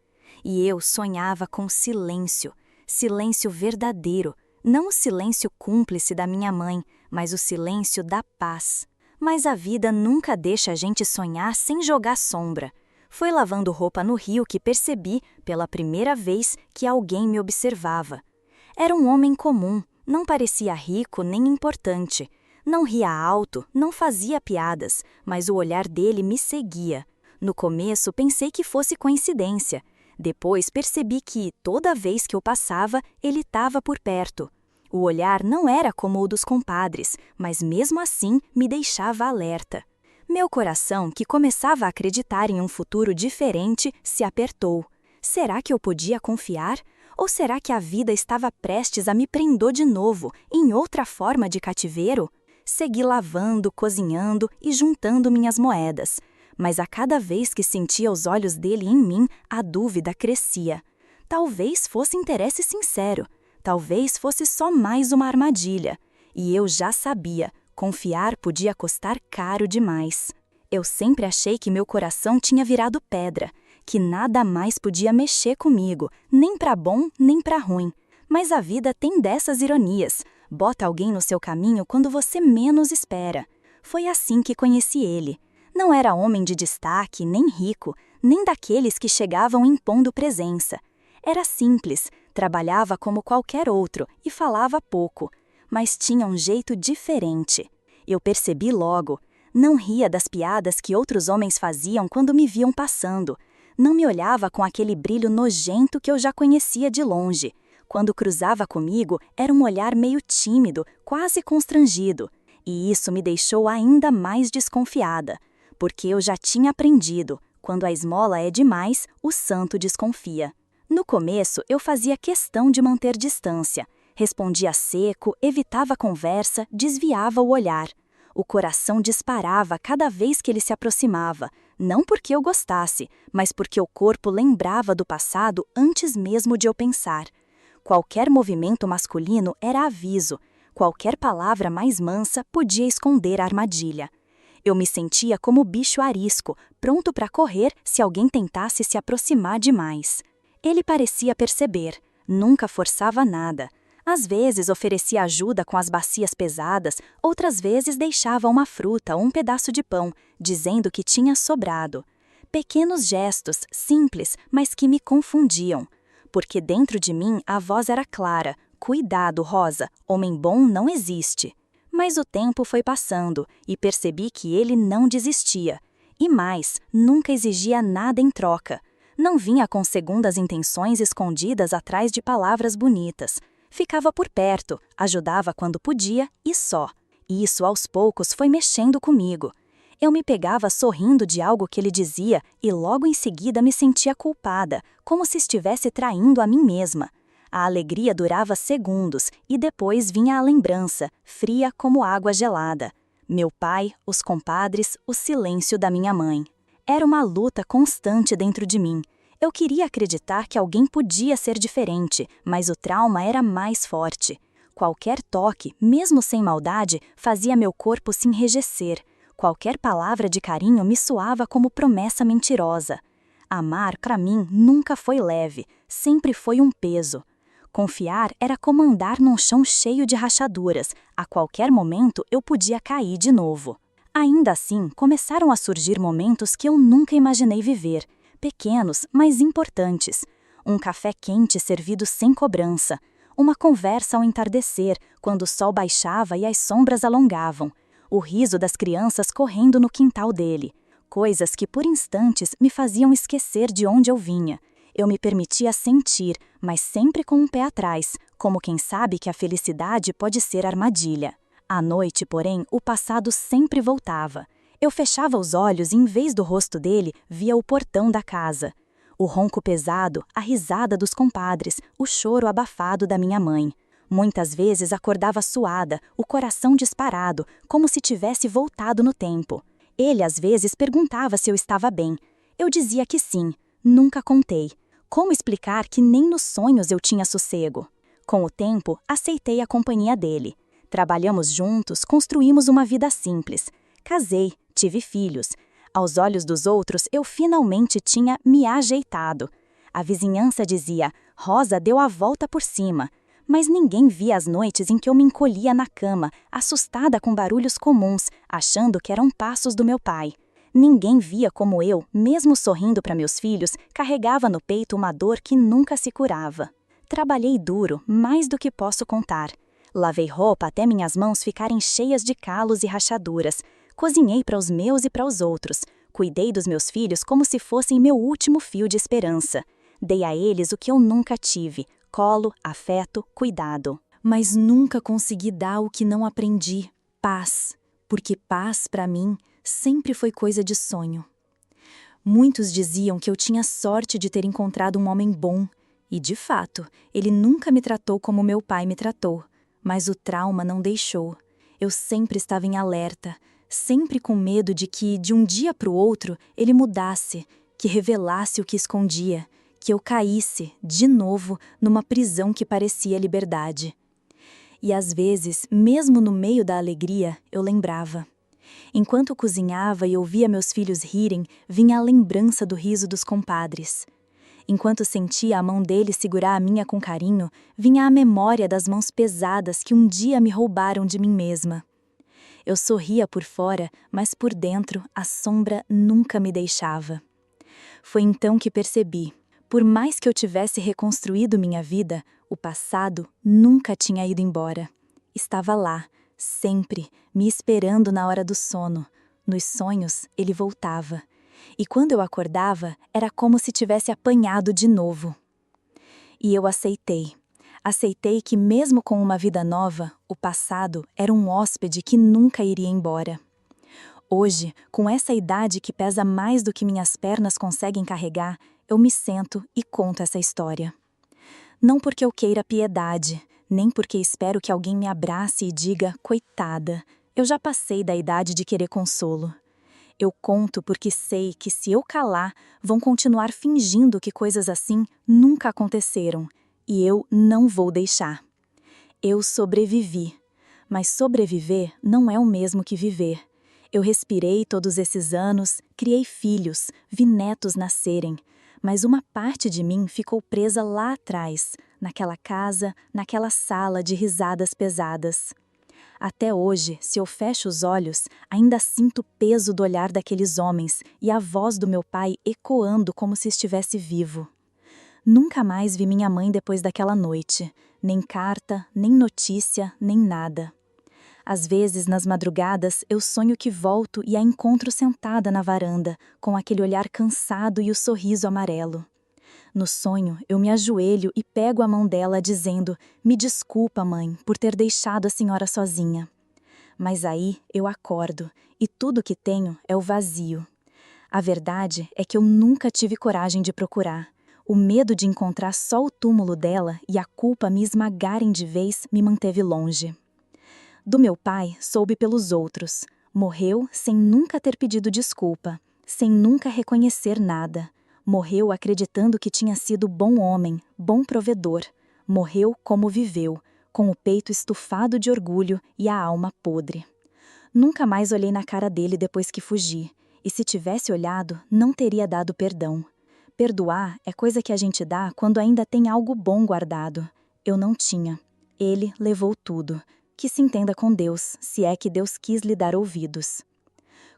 E eu sonhava com silêncio, silêncio verdadeiro, não o silêncio cúmplice da minha mãe, mas o silêncio da paz. Mas a vida nunca deixa a gente sonhar sem jogar sombra. Foi lavando roupa no rio que percebi, pela primeira vez, que alguém me observava. Era um homem comum, não parecia rico nem importante. Não ria alto, não fazia piadas, mas o olhar dele me seguia. No começo pensei que fosse coincidência. Depois percebi que, toda vez que eu passava, ele estava por perto. O olhar não era como o dos compadres, mas mesmo assim me deixava alerta. Meu coração, que começava a acreditar em um futuro diferente, se apertou. Será que eu podia confiar? Ou será que a vida estava prestes a me prender de novo, em outra forma de cativeiro? Segui lavando, cozinhando e juntando minhas moedas. Mas a cada vez que sentia os olhos dele em mim, a dúvida crescia. Talvez fosse interesse sincero. Talvez fosse só mais uma armadilha. E eu já sabia, confiar podia custar caro demais. Eu sempre achei que meu coração tinha virado pedra, que nada mais podia mexer comigo, nem para bom, nem para ruim. Mas a vida tem dessas ironias. Bota alguém no seu caminho quando você menos espera. Foi assim que conheci ele. Não era homem de destaque, nem rico, nem daqueles que chegavam impondo presença. Era simples, trabalhava como qualquer outro e falava pouco, mas tinha um jeito diferente. Eu percebi logo. Não ria das piadas que outros homens faziam quando me viam passando. Não me olhava com aquele brilho nojento que eu já conhecia de longe. Quando cruzava comigo, era um olhar meio tímido, quase constrangido. E isso me deixou ainda mais desconfiada, porque eu já tinha aprendido, quando a esmola é demais, o santo desconfia. No começo, eu fazia questão de manter distância. Respondia seco, evitava a conversa, desviava o olhar. O coração disparava cada vez que ele se aproximava, não porque eu gostasse, mas porque o corpo lembrava do passado antes mesmo de eu pensar. Qualquer movimento masculino era aviso, qualquer palavra mais mansa podia esconder a armadilha. Eu me sentia como bicho arisco, pronto para correr se alguém tentasse se aproximar demais. Ele parecia perceber, nunca forçava nada. Às vezes oferecia ajuda com as bacias pesadas, outras vezes deixava uma fruta ou um pedaço de pão, dizendo que tinha sobrado. Pequenos gestos, simples, mas que me confundiam. Porque dentro de mim a voz era clara: cuidado, Rosa, homem bom não existe. Mas o tempo foi passando e percebi que ele não desistia. E mais, nunca exigia nada em troca. Não vinha com segundas intenções escondidas atrás de palavras bonitas. Ficava por perto, ajudava quando podia e só. E isso aos poucos foi mexendo comigo. Eu me pegava sorrindo de algo que ele dizia e logo em seguida me sentia culpada, como se estivesse traindo a mim mesma. A alegria durava segundos e depois vinha a lembrança, fria como água gelada. Meu pai, os compadres, o silêncio da minha mãe. Era uma luta constante dentro de mim. Eu queria acreditar que alguém podia ser diferente, mas o trauma era mais forte. Qualquer toque, mesmo sem maldade, fazia meu corpo se enrijecer. Qualquer palavra de carinho me soava como promessa mentirosa. Amar, para mim, nunca foi leve, sempre foi um peso. Confiar era como andar num chão cheio de rachaduras. A qualquer momento eu podia cair de novo. Ainda assim, começaram a surgir momentos que eu nunca imaginei viver. Pequenos, mas importantes. Um café quente servido sem cobrança. Uma conversa ao entardecer, quando o sol baixava e as sombras alongavam. O riso das crianças correndo no quintal dele. Coisas que por instantes me faziam esquecer de onde eu vinha. Eu me permitia sentir, mas sempre com um pé atrás, como quem sabe que a felicidade pode ser armadilha. À noite, porém, o passado sempre voltava. Eu fechava os olhos e, em vez do rosto dele, via o portão da casa. O ronco pesado, a risada dos compadres, o choro abafado da minha mãe. Muitas vezes acordava suada, o coração disparado, como se tivesse voltado no tempo. Ele, às vezes, perguntava se eu estava bem. Eu dizia que sim, nunca contei. Como explicar que nem nos sonhos eu tinha sossego? Com o tempo, aceitei a companhia dele. Trabalhamos juntos, construímos uma vida simples. Casei, tive filhos. Aos olhos dos outros, eu finalmente tinha me ajeitado. A vizinhança dizia, Rosa deu a volta por cima. Mas ninguém via as noites em que eu me encolhia na cama, assustada com barulhos comuns, achando que eram passos do meu pai. Ninguém via como eu, mesmo sorrindo para meus filhos, carregava no peito uma dor que nunca se curava. Trabalhei duro, mais do que posso contar. Lavei roupa até minhas mãos ficarem cheias de calos e rachaduras. Cozinhei para os meus e para os outros. Cuidei dos meus filhos como se fossem meu último fio de esperança. Dei a eles o que eu nunca tive: colo, afeto, cuidado. Mas nunca consegui dar o que não aprendi: paz. Porque paz, para mim, sempre foi coisa de sonho. Muitos diziam que eu tinha sorte de ter encontrado um homem bom. E, de fato, ele nunca me tratou como meu pai me tratou. Mas o trauma não deixou. Eu sempre estava em alerta, sempre com medo de que, de um dia para o outro, ele mudasse, que revelasse o que escondia, que eu caísse, de novo, numa prisão que parecia liberdade. E às vezes, mesmo no meio da alegria, eu lembrava. Enquanto cozinhava e ouvia meus filhos rirem, vinha a lembrança do riso dos compadres. Enquanto sentia a mão dele segurar a minha com carinho, vinha a memória das mãos pesadas que um dia me roubaram de mim mesma. Eu sorria por fora, mas por dentro a sombra nunca me deixava. Foi então que percebi, por mais que eu tivesse reconstruído minha vida, o passado nunca tinha ido embora. Estava lá, sempre, me esperando na hora do sono. Nos sonhos, ele voltava. E quando eu acordava, era como se tivesse apanhado de novo. E eu aceitei. Aceitei que mesmo com uma vida nova, o passado era um hóspede que nunca iria embora. Hoje, com essa idade que pesa mais do que minhas pernas conseguem carregar, eu me sento e conto essa história. Não porque eu queira piedade, nem porque espero que alguém me abrace e diga, coitada, eu já passei da idade de querer consolo. Eu conto porque sei que se eu calar, vão continuar fingindo que coisas assim nunca aconteceram, e eu não vou deixar. Eu sobrevivi, mas sobreviver não é o mesmo que viver. Eu respirei todos esses anos, criei filhos, vi netos nascerem, mas uma parte de mim ficou presa lá atrás, naquela casa, naquela sala de risadas pesadas. Até hoje, se eu fecho os olhos, ainda sinto o peso do olhar daqueles homens e a voz do meu pai ecoando como se estivesse vivo. Nunca mais vi minha mãe depois daquela noite, nem carta, nem notícia, nem nada. Às vezes, nas madrugadas, eu sonho que volto e a encontro sentada na varanda, com aquele olhar cansado e o sorriso amarelo. No sonho, eu me ajoelho e pego a mão dela dizendo, me desculpa, mãe, por ter deixado a senhora sozinha. Mas aí eu acordo e tudo que tenho é o vazio. A verdade é que eu nunca tive coragem de procurar. O medo de encontrar só o túmulo dela e a culpa me esmagarem de vez me manteve longe. Do meu pai, soube pelos outros. Morreu sem nunca ter pedido desculpa, sem nunca reconhecer nada. Morreu acreditando que tinha sido bom homem, bom provedor. Morreu como viveu, com o peito estufado de orgulho e a alma podre. Nunca mais olhei na cara dele depois que fugi, e se tivesse olhado, não teria dado perdão. Perdoar é coisa que a gente dá quando ainda tem algo bom guardado. Eu não tinha. Ele levou tudo. Que se entenda com Deus, se é que Deus quis lhe dar ouvidos.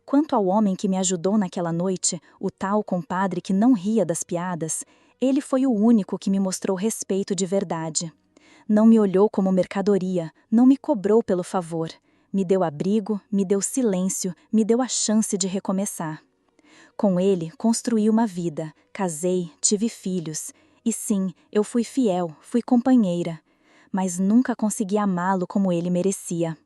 Quanto ao homem que me ajudou naquela noite, o tal compadre que não ria das piadas, ele foi o único que me mostrou respeito de verdade. Não me olhou como mercadoria, não me cobrou pelo favor. Me deu abrigo, me deu silêncio, me deu a chance de recomeçar. Com ele, construí uma vida, casei, tive filhos. E sim, eu fui fiel, fui companheira. Mas nunca consegui amá-lo como ele merecia.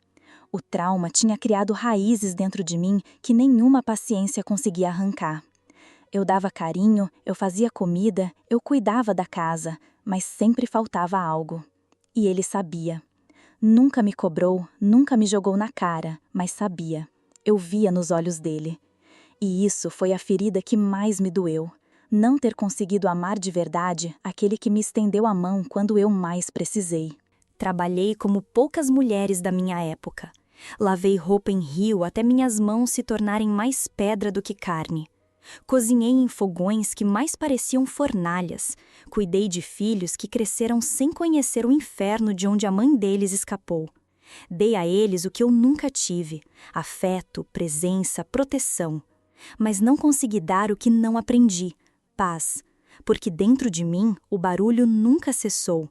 O trauma tinha criado raízes dentro de mim que nenhuma paciência conseguia arrancar. Eu dava carinho, eu fazia comida, eu cuidava da casa, mas sempre faltava algo. E ele sabia. Nunca me cobrou, nunca me jogou na cara, mas sabia. Eu via nos olhos dele. E isso foi a ferida que mais me doeu. Não ter conseguido amar de verdade aquele que me estendeu a mão quando eu mais precisei. Trabalhei como poucas mulheres da minha época. Lavei roupa em rio até minhas mãos se tornarem mais pedra do que carne. Cozinhei em fogões que mais pareciam fornalhas. Cuidei de filhos que cresceram sem conhecer o inferno de onde a mãe deles escapou. Dei a eles o que eu nunca tive: afeto, presença, proteção. Mas não consegui dar o que não aprendi: paz. Porque dentro de mim o barulho nunca cessou.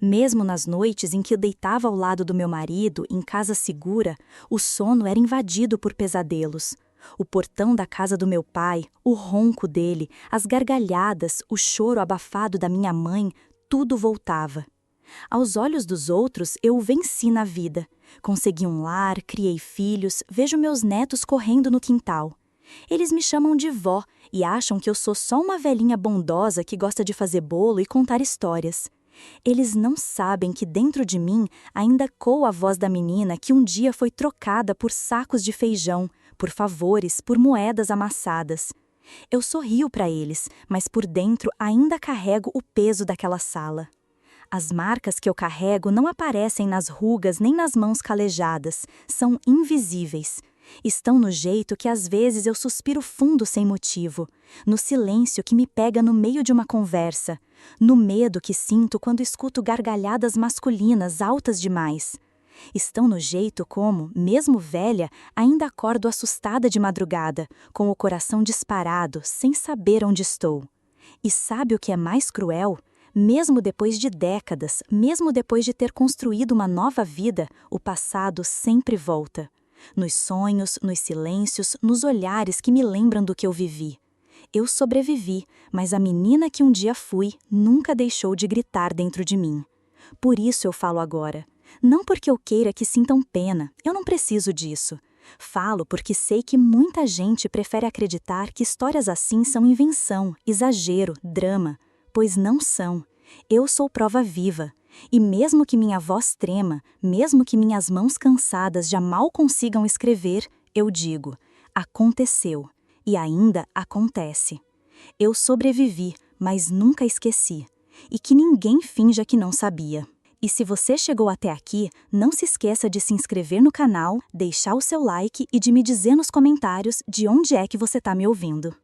Mesmo nas noites em que eu deitava ao lado do meu marido, em casa segura, o sono era invadido por pesadelos. O portão da casa do meu pai, o ronco dele, as gargalhadas, o choro abafado da minha mãe, tudo voltava. Aos olhos dos outros, eu o venci na vida. Consegui um lar, criei filhos, vejo meus netos correndo no quintal. Eles me chamam de vó e acham que eu sou só uma velhinha bondosa que gosta de fazer bolo e contar histórias. Eles não sabem que dentro de mim ainda coa a voz da menina que um dia foi trocada por sacos de feijão, por favores, por moedas amassadas. Eu sorrio para eles, mas por dentro ainda carrego o peso daquela sala. As marcas que eu carrego não aparecem nas rugas nem nas mãos calejadas, são invisíveis. Estão no jeito que às vezes eu suspiro fundo sem motivo, no silêncio que me pega no meio de uma conversa, no medo que sinto quando escuto gargalhadas masculinas altas demais. Estão no jeito como, mesmo velha, ainda acordo assustada de madrugada, com o coração disparado, sem saber onde estou. E sabe o que é mais cruel? Mesmo depois de décadas, mesmo depois de ter construído uma nova vida, o passado sempre volta. Nos sonhos, nos silêncios, nos olhares que me lembram do que eu vivi. Eu sobrevivi, mas a menina que um dia fui nunca deixou de gritar dentro de mim. Por isso eu falo agora. Não porque eu queira que sintam pena, eu não preciso disso. Falo porque sei que muita gente prefere acreditar que histórias assim são invenção, exagero, drama. Pois não são. Eu sou prova viva. E mesmo que minha voz trema, mesmo que minhas mãos cansadas já mal consigam escrever, eu digo: aconteceu. E ainda acontece. Eu sobrevivi, mas nunca esqueci. E que ninguém finja que não sabia. E se você chegou até aqui, não se esqueça de se inscrever no canal, deixar o seu like e de me dizer nos comentários de onde é que você está me ouvindo.